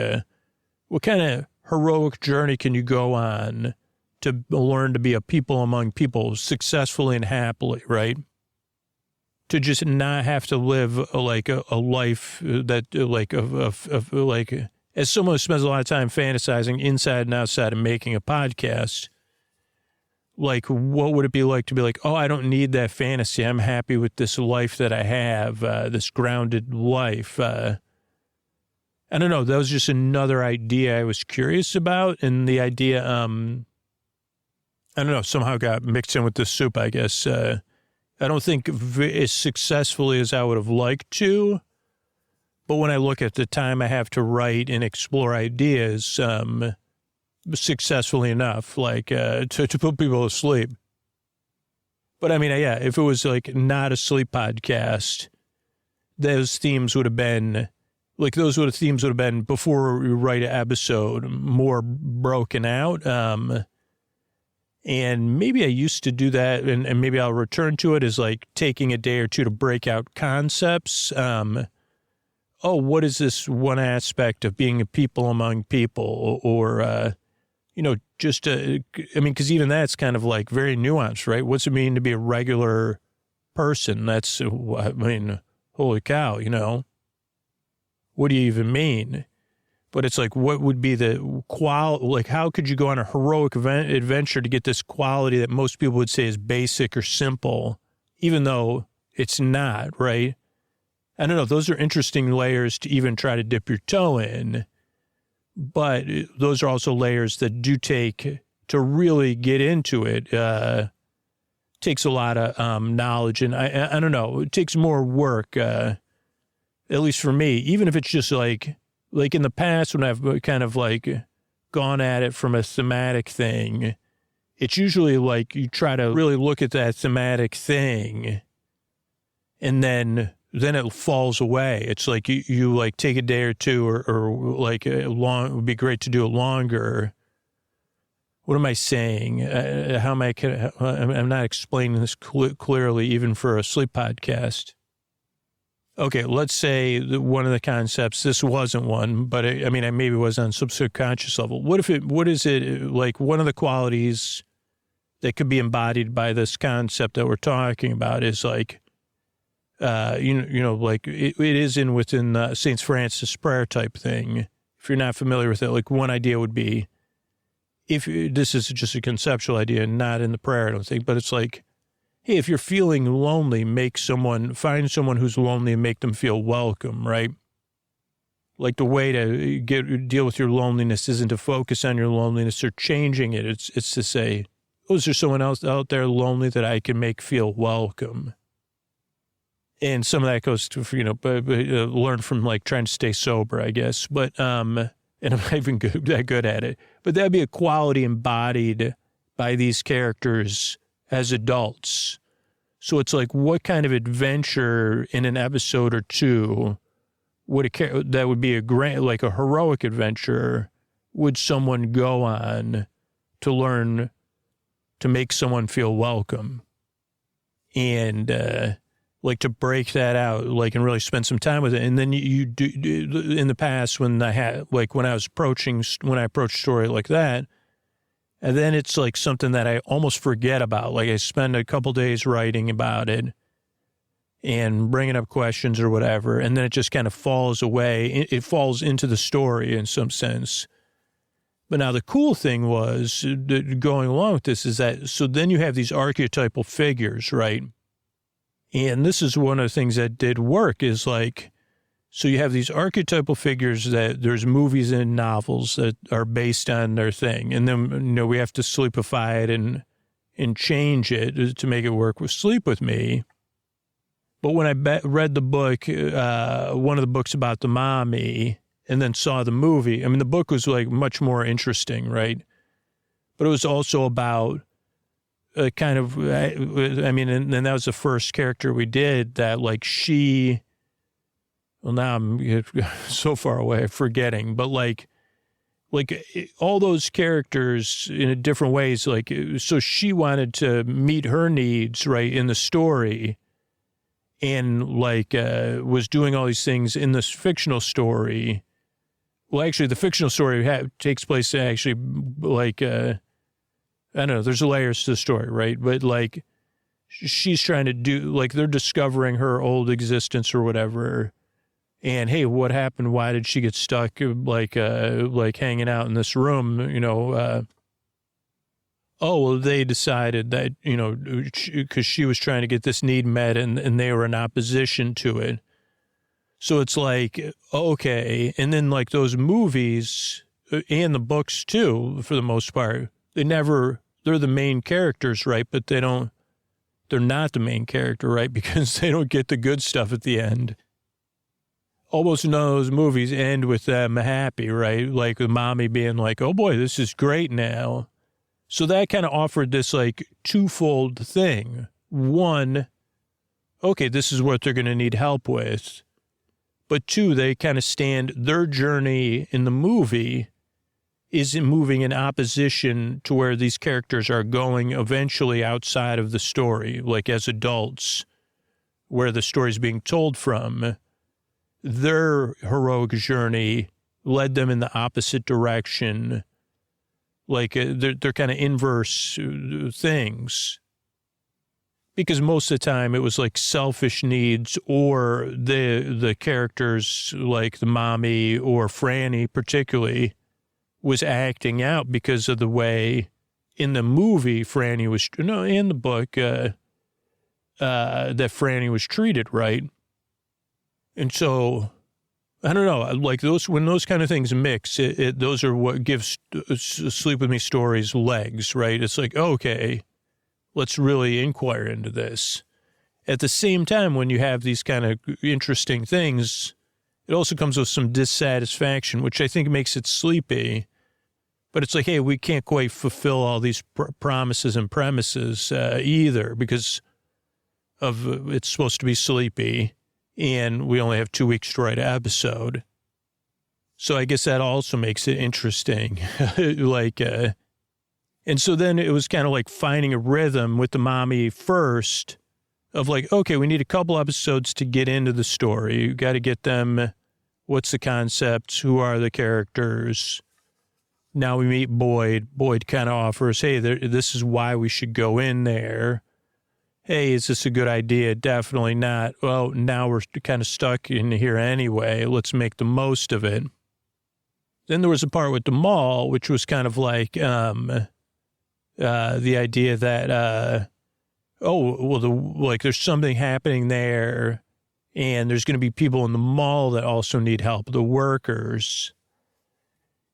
[SPEAKER 2] what kind of heroic journey can you go on to learn to be a people among people successfully and happily, right? To just not have to live a life that like as someone who spends a lot of time fantasizing inside and outside and making a podcast, like what would it be like to be like, oh, I don't need that fantasy. I'm happy with this life that I have, this grounded life. I don't know. That was just another idea I was curious about. And the idea, I don't know, somehow got mixed in with the soup, I guess. I don't think as successfully as I would have liked to, but when I look at the time I have to write and explore ideas, successfully enough, like to put people to sleep. But I mean, yeah, if it was like not a sleep podcast, those themes would have been like themes would have been before we write an episode more broken out. And maybe I used to do that, and maybe I'll return to it, as like taking a day or two to break out concepts. What is this one aspect of being a people among people? Or, you know, just, I mean, because even that's kind of like very nuanced, right? What's it mean to be a regular person? That's, I mean, holy cow, you know? What do you even mean? But it's like, what would be the like, how could you go on a heroic adventure to get this quality that most people would say is basic or simple, even though it's not, right? I don't know. Those are interesting layers to even try to dip your toe in. But those are also layers that do take, to really get into it, takes a lot of knowledge. And I don't know, it takes more work, at least for me, even if it's just like in the past when I've kind of like gone at it from a thematic thing, it's usually like you try to really look at that thematic thing and then it falls away. It's like you like take a day or two or like it would be great to do it longer. What am I saying? How am I'm not explaining this clearly even for a sleep podcast. Okay, let's say one of the concepts, this wasn't one, but I mean, I maybe was on some subconscious level. What is it, like one of the qualities that could be embodied by this concept that we're talking about is like, you know, like it is within St. Francis prayer type thing. If you're not familiar with it, like one idea would be, if this is just a conceptual idea, not in the prayer, I don't think, but it's like, hey, if you're feeling lonely, find someone who's lonely and make them feel welcome, right? Like the way to deal with your loneliness isn't to focus on your loneliness or changing it. It's to say, oh, is there someone else out there lonely that I can make feel welcome? And some of that goes to, you know, learn from like trying to stay sober, I guess. But, and I'm not even that good at it. But that'd be a quality embodied by these characters as adults. So it's like, what kind of adventure in an episode or two that would be a heroic adventure would someone go on to learn to make someone feel welcome? And to break that out, and really spend some time with it. And then you do in the past when I approached story like that, and then it's like something that I almost forget about. Like I spend a couple days writing about it and bringing up questions or whatever, and then it just kind of falls away. It falls into the story in some sense. But now the cool thing was going along with this is that, so then you have these archetypal figures, right? And this is one of the things that did work is so you have these archetypal figures that there's movies and novels that are based on their thing. And then, we have to sleepify it and change it to make it work with Sleep With Me. But when I read the book, one of the books about the mommy, and then saw the movie, the book was much more interesting, right? But it was also about and that was the first character we did that now I'm so far away forgetting, but all those characters in different ways, so she wanted to meet her needs, right, in the story, and was doing all these things in this fictional story. Well, actually, the fictional story takes place actually I don't know, there's layers to the story, right? But she's trying to do, they're discovering her old existence or whatever. And hey, what happened? Why did she get stuck hanging out in this room, they decided that, because she was trying to get this need met and they were in opposition to it. So it's okay. And then those movies and the books too, for the most part, they're the main characters, right? But they're not the main character, right? Because they don't get the good stuff at the end. Almost none of those movies end with them happy, right? Like the mommy being oh boy, this is great now. So that kind of offered this twofold thing. One, okay, this is what they're going to need help with. But two, they kind of stand, their journey in the movie is moving in opposition to where these characters are going eventually outside of the story, as adults, where the story is being told from. Their heroic journey led them in the opposite direction. They're kind of inverse things. Because most of the time it was selfish needs, or the characters the mommy or Franny particularly was acting out because of the way in the movie Franny was, in the book, that Franny was treated, right? And so, I don't know, when those kind of things mix, those are what gives Sleep With Me stories legs, right? It's okay, let's really inquire into this. At the same time, when you have these kind of interesting things, it also comes with some dissatisfaction, which I think makes it sleepy. But it's hey, we can't quite fulfill all these promises and premises either because of it's supposed to be sleepy, and we only have 2 weeks to write an episode. So I guess that also makes it interesting. And so then it was kind of finding a rhythm with the mommy first of okay, we need a couple episodes to get into the story. You got to get them. What's the concept? Who are the characters? Now we meet Boyd. Boyd kind of offers, hey, this is why we should go in there. Hey, is this a good idea? Definitely not. Well, now we're kind of stuck in here anyway. Let's make the most of it. Then there was a part with the mall, which was kind of the idea that, there's something happening there, and there's going to be people in the mall that also need help, the workers.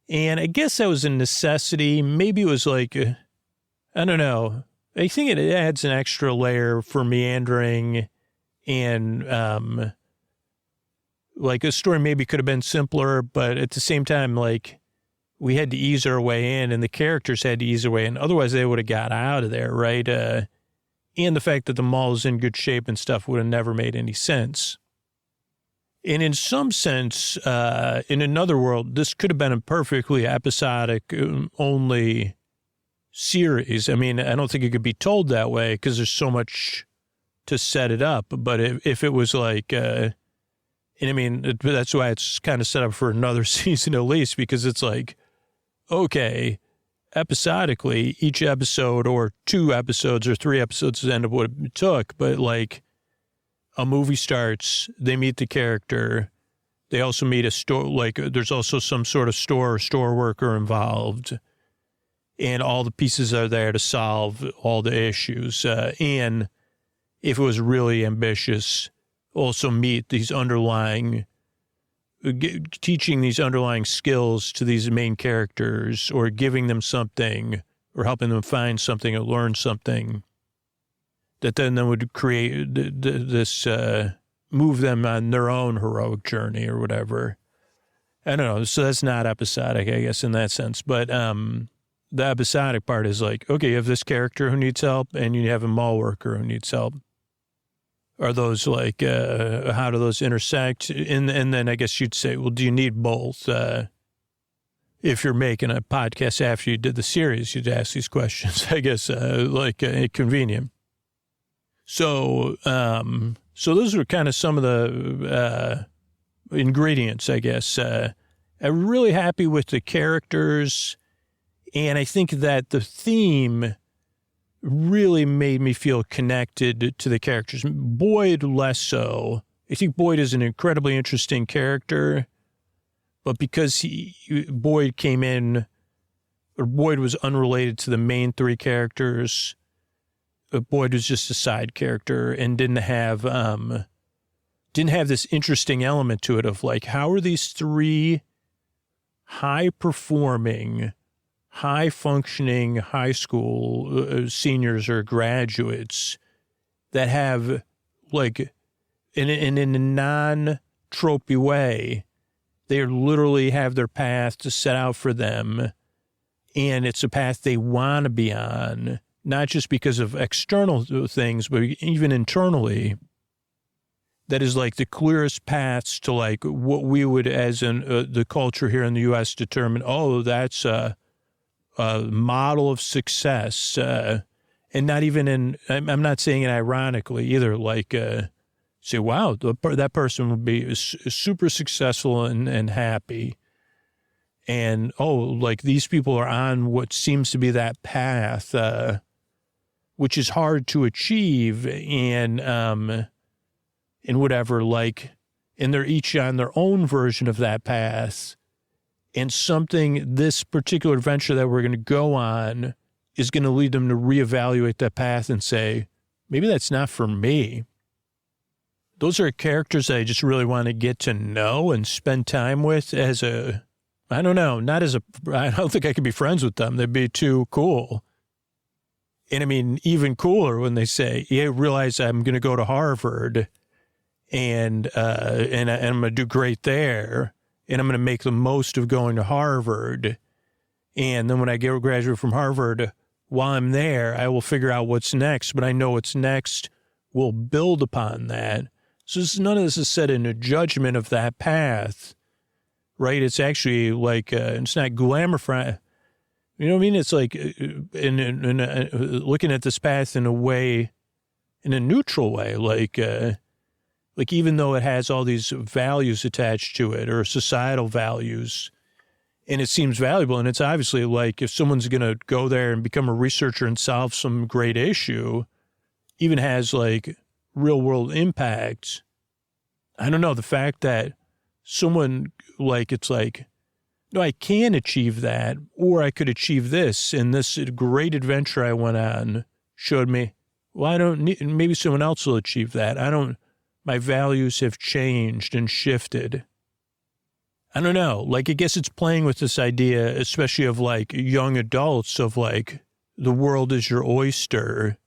[SPEAKER 2] And I guess that was a necessity. Maybe it was I don't know. I think it adds an extra layer for meandering, and a story maybe could have been simpler, but at the same time, we had to ease our way in, and the characters had to ease their way in. Otherwise, they would have got out of there, right? and the fact that the mall is in good shape and stuff would have never made any sense. And in some sense, in another world, this could have been a perfectly episodic only series. I mean, I don't think it could be told that way because there's so much to set it up. But if it was like, and I mean, that's why it's kind of set up for another season at least, because it's like, okay, episodically, each episode or 2 episodes or 3 episodes is end up what it took. But like a movie starts, they meet the character. They also meet a store, like there's also some sort of store or store worker involved. And all the pieces are there to solve all the issues. And if it was really ambitious, also meet these underlying, teaching these underlying skills to these main characters or giving them something or helping them find something or learn something that then would create this, move them on their own heroic journey or whatever. I don't know. So that's not episodic, I guess, in that sense. But the episodic part is like, okay, you have this character who needs help and you have a mall worker who needs help. Are those like, how do those intersect? And then I guess you'd say, well, do you need both? If you're making a podcast after you did the series, you'd ask these questions, I guess, convenient. So those are kind of some of the ingredients, I guess. I'm really happy with the characters. And I think that the theme really made me feel connected to the characters. Boyd less so. I think Boyd is an incredibly interesting character, but because Boyd came in, or Boyd was unrelated to the main 3 characters, Boyd was just a side character and didn't have this interesting element to it of like, how are these 3 high-performing, high-functioning high school seniors or graduates that have, like, in a non-tropey way, they literally have their path to set out for them, and it's a path they want to be on, not just because of external things, but even internally. That is like the clearest paths to like what we would, as in the culture here in the U.S., determine, oh, that's a model of success, and not even in, I'm not saying it ironically either, like, say, wow, that person would be super successful and happy. And, oh, like these people are on what seems to be that path, which is hard to achieve and whatever, like, and they're each on their own version of that path. And this particular adventure that we're going to go on is going to lead them to reevaluate that path and say, maybe that's not for me. Those are characters that I just really want to get to know and spend time with as I don't know, I don't think I could be friends with them. They'd be too cool. And I mean, even cooler when they say, yeah, realize I'm going to go to Harvard and I'm going to do great there. And I'm going to make the most of going to Harvard. And then when I graduate from Harvard, while I'm there, I will figure out what's next. But I know what's next will build upon that. So none of this is set in a judgment of that path, right? It's actually like, it's not glamour. You know what I mean? It's like looking at this path in a way, in a neutral way, like even though it has all these values attached to it or societal values, and it seems valuable, and it's obviously like if someone's going to go there and become a researcher and solve some great issue, even has like real world impact. I don't know, the fact that someone like, it's like, no, I can achieve that, or I could achieve this, and this great adventure I went on showed me, well, I don't need, maybe someone else will achieve that. My values have changed and shifted. I don't know. Like, I guess it's playing with this idea, especially of like young adults, of like the world is your oyster.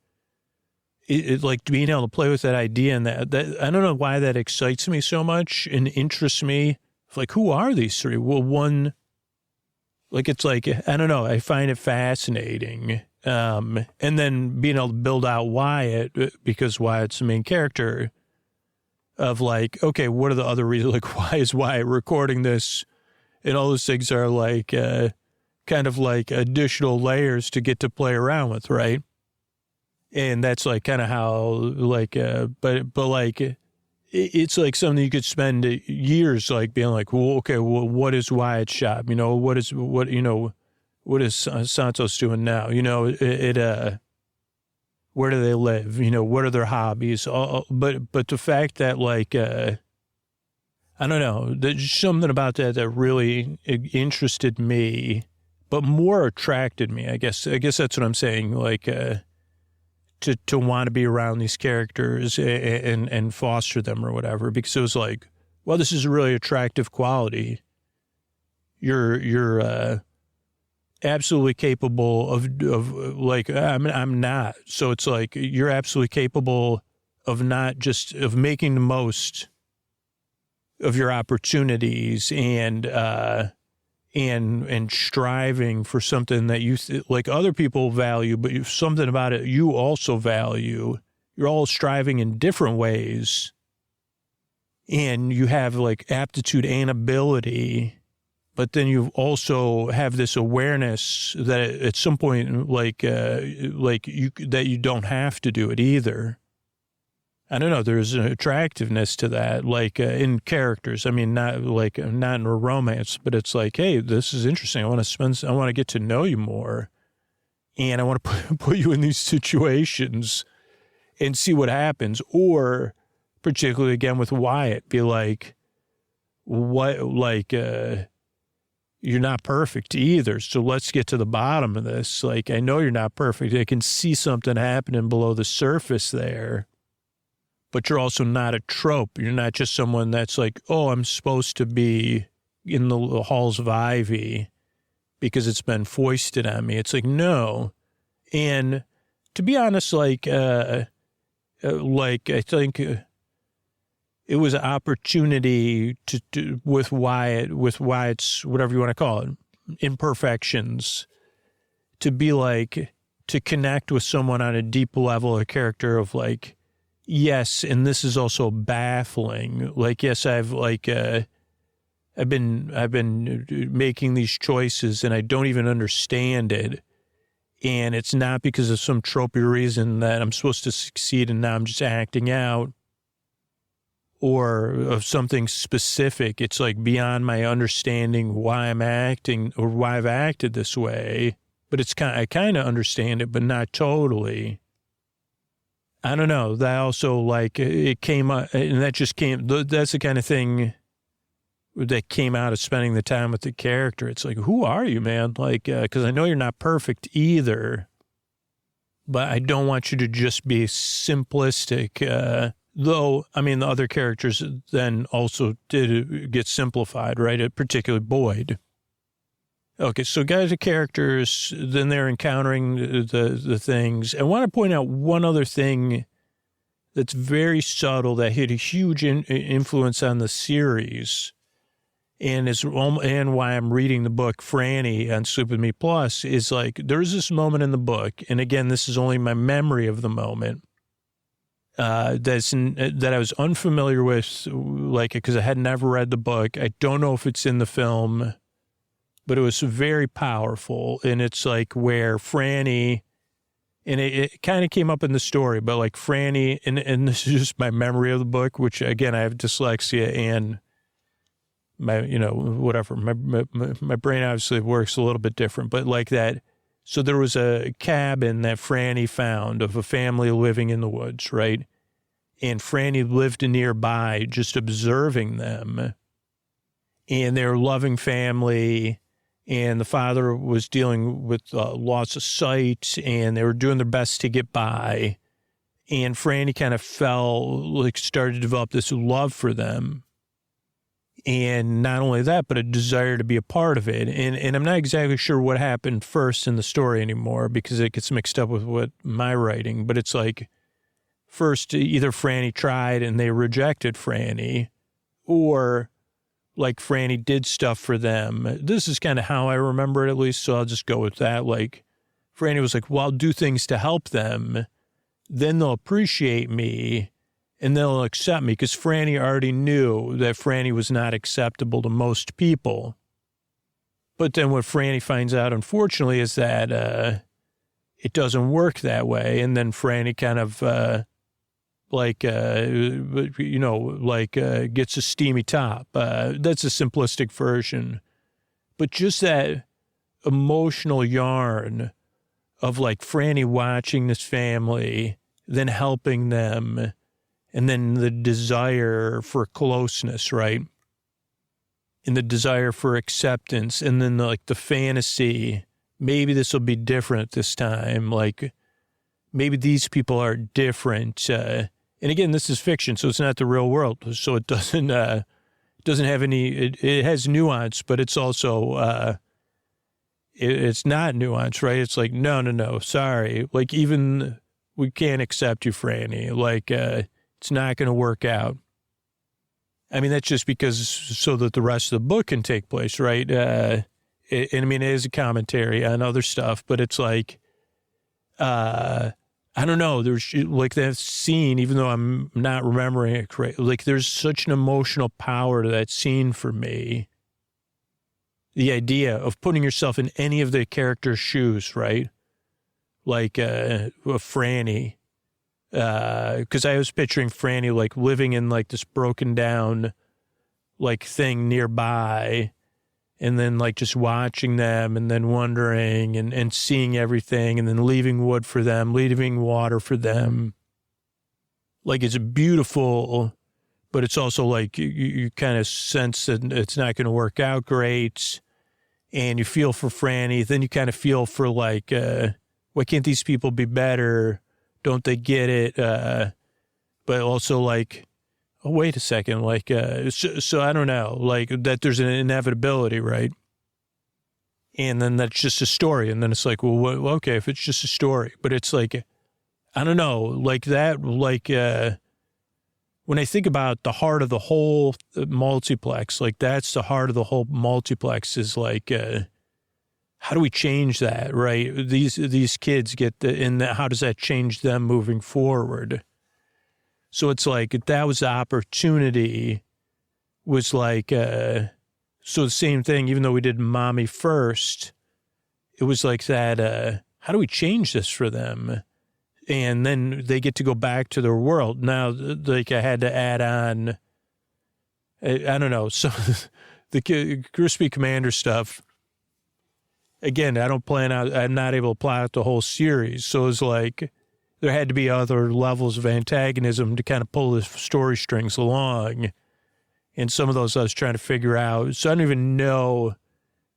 [SPEAKER 2] It like being able to play with that idea, and that I don't know why that excites me so much and interests me. Like, who are these 3? Well, one, like, it's like, I don't know. I find it fascinating. And then being able to build out Wyatt, because Wyatt's the main character, of like, okay, what are the other reasons? Like, why is Wyatt recording this? And all those things are like kind of like additional layers to get to play around with, right? And that's like kind of how like, but like, it's like something you could spend years like being like, well, okay, well, what is Wyatt's shop? You know, what is Santos doing now? You know, where do they live? You know, what are their hobbies? But the fact that like, I don't know, there's something about that really interested me, but more attracted me. I guess that's what I'm saying. Like, to want to be around these characters and foster them or whatever, because it was like, well, this is a really attractive quality. You're absolutely capable of like, I'm not. So it's like, you're absolutely capable of not just of making the most of your opportunities and striving for something that you like other people value, but something about it you also value. You're all striving in different ways, and you have like aptitude and ability, but then you also have this awareness that at some point, like you don't have to do it either. I don't know. There's an attractiveness to that, like in characters. I mean, not in a romance, but it's like, hey, this is interesting. I want to get to know you more, and I want to put you in these situations and see what happens. Or particularly again with Wyatt, be like, what, like, you're not perfect either. So let's get to the bottom of this. Like, I know you're not perfect. I can see something happening below the surface there. But you're also not a trope. You're not just someone that's like, oh, I'm supposed to be in the halls of ivy because it's been foisted on me. It's like, no. And to be honest, like I think it was an opportunity to with Wyatt's, whatever you want to call it, imperfections, to be like, to connect with someone on a deep level, a character of like, yes, and this is also baffling. Like, yes, I've been making these choices and I don't even understand it. And it's not because of some tropey reason that I'm supposed to succeed and now I'm just acting out, or of something specific. It's like beyond my understanding why I'm acting or why I've acted this way. But I kind of understand it, but not totally. I don't know. That also, like, it came up, and that's the kind of thing that came out of spending the time with the character. It's like, who are you, man? Like, because I know you're not perfect either, but I don't want you to just be simplistic. Though, I mean, the other characters then also did get simplified, right? Particularly Boyd. Okay, so guys are characters, then they're encountering the things. I want to point out one other thing that's very subtle that had a huge influence on the series, and why I'm reading the book Franny on Sleep With Me Plus, is like, there's this moment in the book, and again, this is only my memory of the moment, that I was unfamiliar with, like, because I had never read the book. I don't know if it's in the film, but it was very powerful. And it's like where Franny, and it kind of came up in the story, but like Franny, and this is just my memory of the book, which again, I have dyslexia and my, whatever, my brain obviously works a little bit different, but like that. So there was a cabin that Franny found of a family living in the woods, right? And Franny lived nearby just observing them. And they're a loving family. And the father was dealing with loss of sight, and they were doing their best to get by. And Franny kind of started to develop this love for them. And not only that, but a desire to be a part of it. And I'm not exactly sure what happened first in the story anymore, because it gets mixed up with what my writing. But it's like, first, either Franny tried and they rejected Franny, or like Franny did stuff for them. This is kind of how I remember it, at least, so I'll just go with that. Like, Franny was like, well, I'll do things to help them. Then they'll appreciate me and they'll accept me, because Franny already knew that Franny was not acceptable to most people. But then what Franny finds out, unfortunately, is that it doesn't work that way. And then Franny kind of gets a steamy top. That's a simplistic version. But just that emotional yarn of like Franny watching this family, then helping them, and then the desire for closeness, right? And the desire for acceptance, and then the fantasy, maybe this will be different this time. Like maybe these people are different. And again, this is fiction, so it's not the real world. So it doesn't have any, it has nuance, but it's also, it's not nuance, right? It's like, no, sorry. Like even we can't accept you, Franny. Like, it's not going to work out. I mean, that's just because so that the rest of the book can take place, right? And I mean, it is a commentary on other stuff, but it's like, I don't know. There's like that scene, even though I'm not remembering it correctly, like there's such an emotional power to that scene for me. The idea of putting yourself in any of the characters' shoes, right? Like a Franny. Because I was picturing Franny like living in like this broken down like thing nearby, and then like just watching them and then wondering and seeing everything, and then leaving wood for them, leaving water for them. Like it's beautiful, but it's also like you kind of sense that it's not going to work out great, and you feel for Franny. Then you kind of feel for like, why can't these people be better? Don't they get it? But also like, oh, wait a second. Like, so I don't know, like that there's an inevitability, right? And then that's just a story. And then it's like, well, okay, if it's just a story, but it's like, I don't know, like that, like, when I think about the heart of the whole multiplex, like that's the heart of the whole multiplex is like, how do we change that, right? These kids get how does that change them moving forward? So it's like, that was the opportunity, was like, so the same thing, even though we did Mommy first, it was like that, how do we change this for them? And then they get to go back to their world. Now, like I had to add on, I don't know, so the Crispy Commander stuff, again, I'm not able to plot out the whole series. So it's like, there had to be other levels of antagonism to kind of pull the story strings along. And some of those I was trying to figure out. So I don't even know,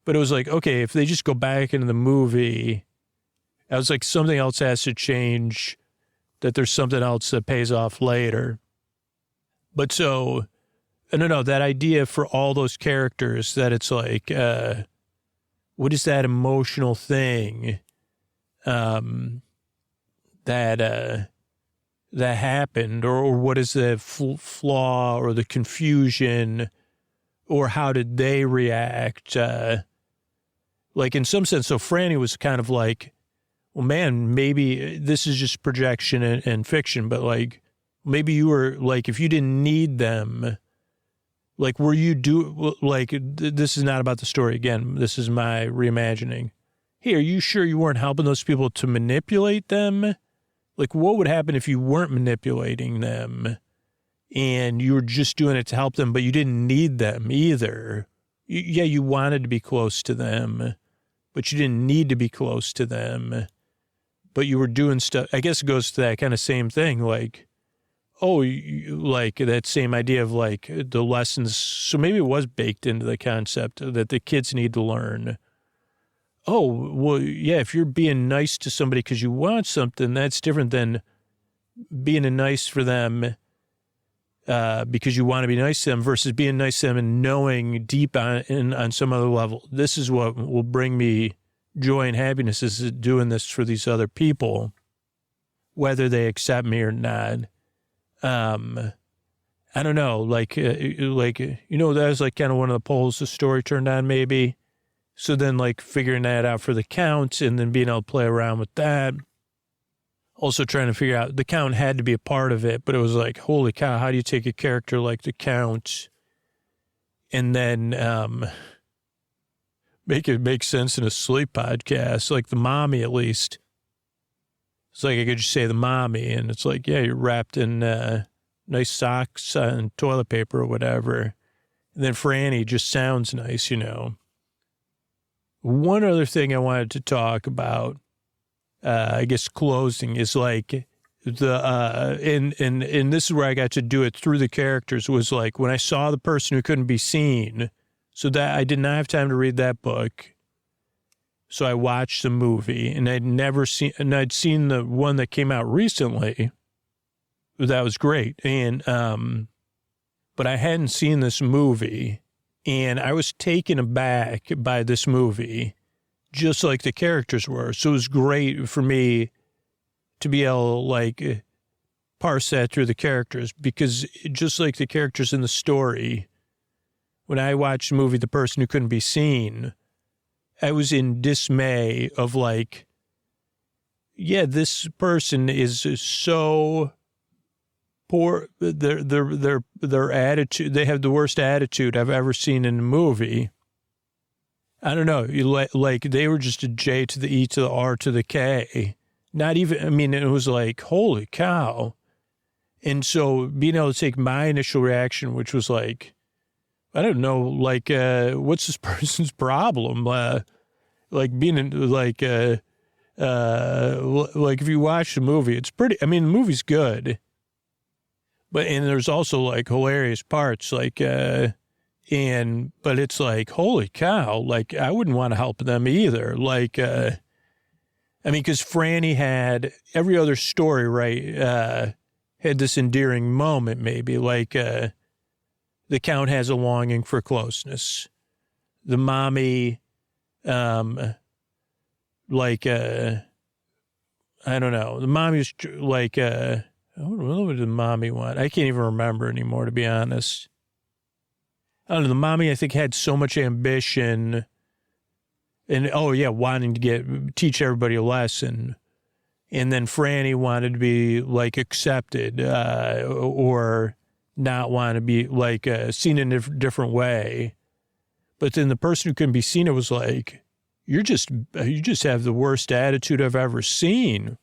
[SPEAKER 2] but it was like, okay, if they just go back into the movie, I was like, something else has to change, that there's something else that pays off later. But so, I don't know, that idea for all those characters, that it's like, what is that emotional thing that happened, or what is the flaw or the confusion, or how did they react? Like in some sense, so Franny was kind of like, well, man, maybe this is just projection and fiction, but like maybe you were like, if you didn't need them, like, this is not about the story. Again, this is my reimagining. Hey, are you sure you weren't helping those people to manipulate them? Like, what would happen if you weren't manipulating them and you were just doing it to help them, but you didn't need them either? You wanted to be close to them, but you didn't need to be close to them. But you were doing stuff. I guess it goes to that kind of same thing, like, oh, like that same idea of like the lessons. So maybe it was baked into the concept that the kids need to learn. Oh, well, yeah, if you're being nice to somebody because you want something, that's different than being nice for them because you want to be nice to them, versus being nice to them and knowing deep on some other level, this is what will bring me joy and happiness, is doing this for these other people, whether they accept me or not. I don't know, that was like kind of one of the poles the story turned on, maybe. So then like figuring that out for the Count and then being able to play around with that. Also trying to figure out the Count had to be a part of it, but it was like, holy cow, how do you take a character like the Count and then make it make sense in a sleep podcast, like the mommy at least. It's like I could just say the mommy, and it's like, yeah, you're wrapped in nice socks and toilet paper or whatever. And then Franny just sounds nice, you know. One other thing I wanted to talk about, I guess closing, is like and this is where I got to do it through the characters, was like when I saw the person who couldn't be seen, so that I did not have time to read that book. So I watched the movie, and I'd seen the one that came out recently. That was great. And, but I hadn't seen this movie, and I was taken aback by this movie, just like the characters were. So it was great for me to be able to like parse that through the characters, because just like the characters in the story, when I watched the movie, The Person Who Couldn't Be Seen, I was in dismay of like, yeah, this person is so poor. Their attitude, they have the worst attitude I've ever seen in a movie. I don't know. Like they were just a J to the E to the R to the K. Not even, I mean, it was like, holy cow. And so being able to take my initial reaction, which was like, I don't know, like, what's this person's problem? Like being in, like if you watch the movie, it's pretty, I mean, the movie's good, and there's also like hilarious parts, like, but it's like, holy cow, like I wouldn't want to help them either. Like, I mean, cause Franny had every other story, right? Had this endearing moment, maybe like, the Count has a longing for closeness. The mommy, like, I don't know. The mommy's like, what did the mommy want? I can't even remember anymore, to be honest. I don't know. The mommy, I think, had so much ambition and, oh yeah, wanting to teach everybody a lesson. And then Franny wanted to be like accepted, or not want to be like seen in a different way. But then the person who couldn't be seen, it was like, you just have the worst attitude I've ever seen.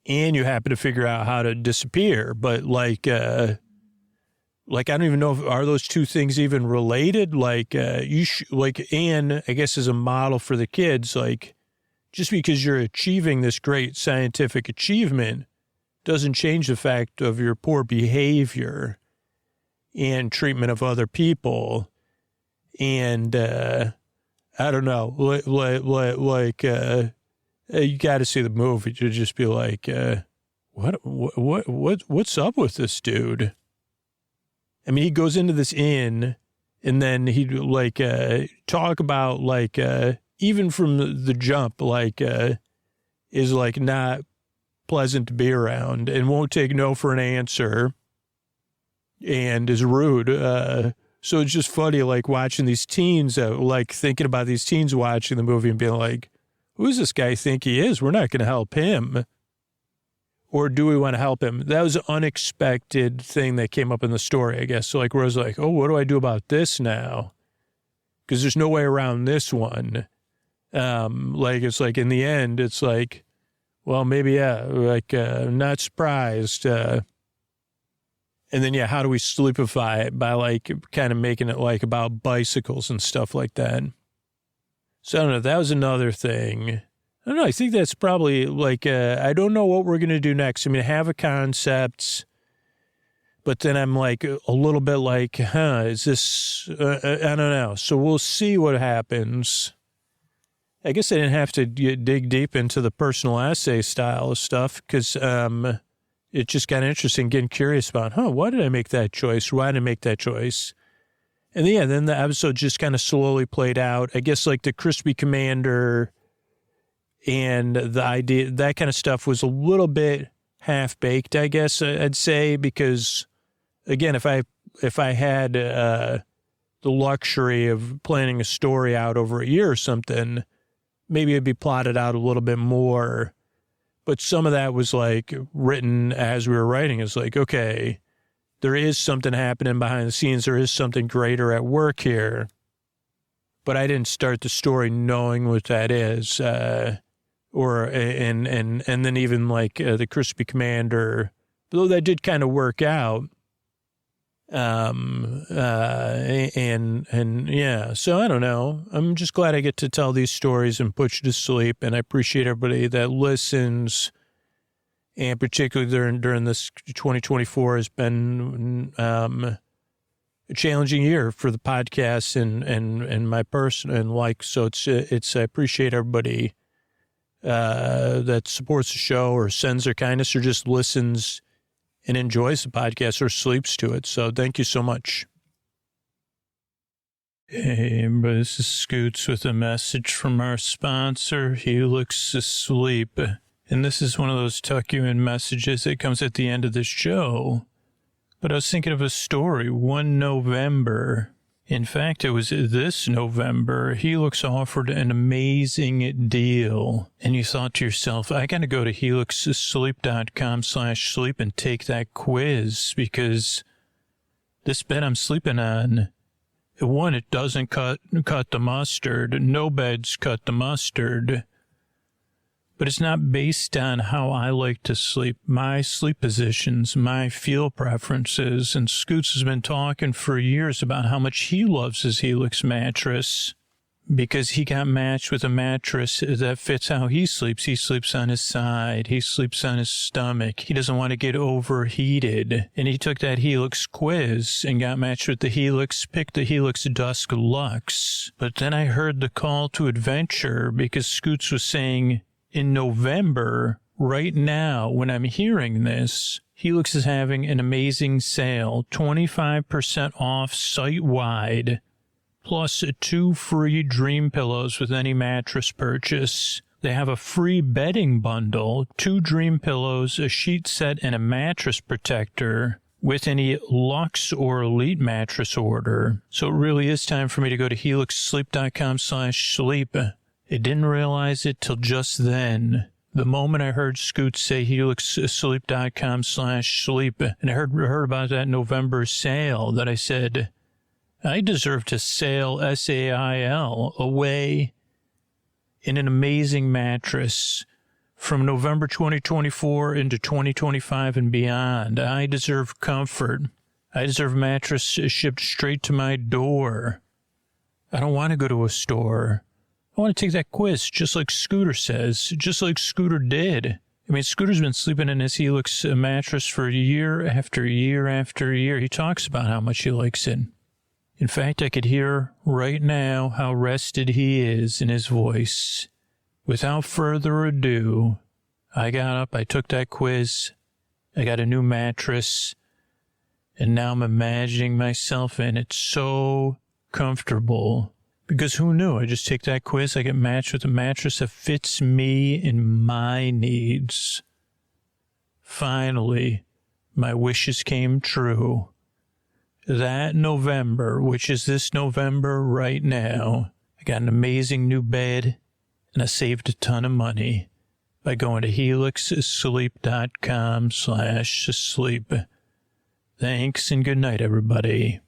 [SPEAKER 2] And you happen to figure out how to disappear. But like I don't even know are those two things even related? Like, like Anne, I guess, is a model for the kids. Like, just because you're achieving this great scientific achievement doesn't change the fact of your poor behavior and treatment of other people. And, I don't know, you got to see the movie to just be like, what's up with this dude? I mean, he goes into this inn and then he'd like, talk about like, even from the jump, like, is like not pleasant to be around and won't take no for an answer and is rude. So it's just funny, like watching these teens, like thinking about these teens watching the movie and being like, who does this guy think he is? We're not going to help him. Or do we want to help him? That was an unexpected thing that came up in the story, I guess. So like, where I was like, oh, what do I do about this now? Because there's no way around this one. Like, it's like in the end, it's like, well, maybe, yeah, like, not surprised. And then, yeah, how do we sleepify it by like kind of making it like about bicycles and stuff like that? So I don't know. That was another thing. I don't know. I think that's probably like, I don't know what we're going to do next. I mean, I have a concept, but then I'm like a little bit like, is this, I don't know. So we'll see what happens. I guess I didn't have to dig deep into the personal essay style of stuff because it just got interesting, getting curious about, why did I make that choice? Why did I make that choice? And yeah, then the episode just kind of slowly played out. I guess like the Crispy Commander and the idea, that kind of stuff was a little bit half-baked, I guess I'd say, because, again, if I had the luxury of planning a story out over a year or something, maybe it'd be plotted out a little bit more. But some of that was like written as we were writing. It's like, okay, there is something happening behind the scenes. There is something greater at work here. But I didn't start the story knowing what that is. And then even like the Crispy Commander, though that did kind of work out. And yeah, so I don't know. I'm just glad I get to tell these stories and put you to sleep. And I appreciate everybody that listens. And particularly during this 2024 has been, a challenging year for the podcast and my person and like, so it's, I appreciate everybody, that supports the show or sends their kindness or just listens and enjoys the podcast or sleeps to it. So thank you so much. Hey, everybody, this is Scoots with a message from our sponsor, Helix Sleep. And this is one of those tuck you in messages that comes at the end of the show. But I was thinking of a story. One November, in fact, it was this November, Helix offered an amazing deal. And you thought to yourself, I got to go to helixsleep.com/sleep and take that quiz because this bed I'm sleeping on, one, it doesn't cut the mustard. No beds cut the mustard. But it's not based on how I like to sleep, my sleep positions, my feel preferences. And Scoots has been talking for years about how much he loves his Helix mattress because he got matched with a mattress that fits how he sleeps. He sleeps on his side. He sleeps on his stomach. He doesn't want to get overheated. And he took that Helix quiz and got matched with the Helix, picked the Helix Dusk Luxe. But then I heard the call to adventure because Scoots was saying, in November, right now, when I'm hearing this, Helix is having an amazing sale, 25% off site-wide, plus 2 free dream pillows with any mattress purchase. They have a free bedding bundle, 2 dream pillows, a sheet set, and a mattress protector with any Luxe or Elite mattress order. So it really is time for me to go to helixsleep.com/sleep. I didn't realize it till just then. The moment I heard Scoots say helixsleep.com/sleep, and I heard about that November sale, that I said, I deserve to sail, S-A-I-L, away in an amazing mattress from November 2024 into 2025 and beyond. I deserve comfort. I deserve a mattress shipped straight to my door. I don't want to go to a store. I want to take that quiz, just like Scooter says, just like Scooter did. I mean, Scooter's been sleeping in his Helix mattress for year after year after year. He talks about how much he likes it. In fact, I could hear right now how rested he is in his voice. Without further ado, I got up, I took that quiz, I got a new mattress, and now I'm imagining myself in it so comfortable. Because who knew? I just take that quiz, I get matched with a mattress that fits me and my needs. Finally, my wishes came true. That November, which is this November right now, I got an amazing new bed, and I saved a ton of money by going to helixsleep.com/sleep. Thanks and good night, everybody.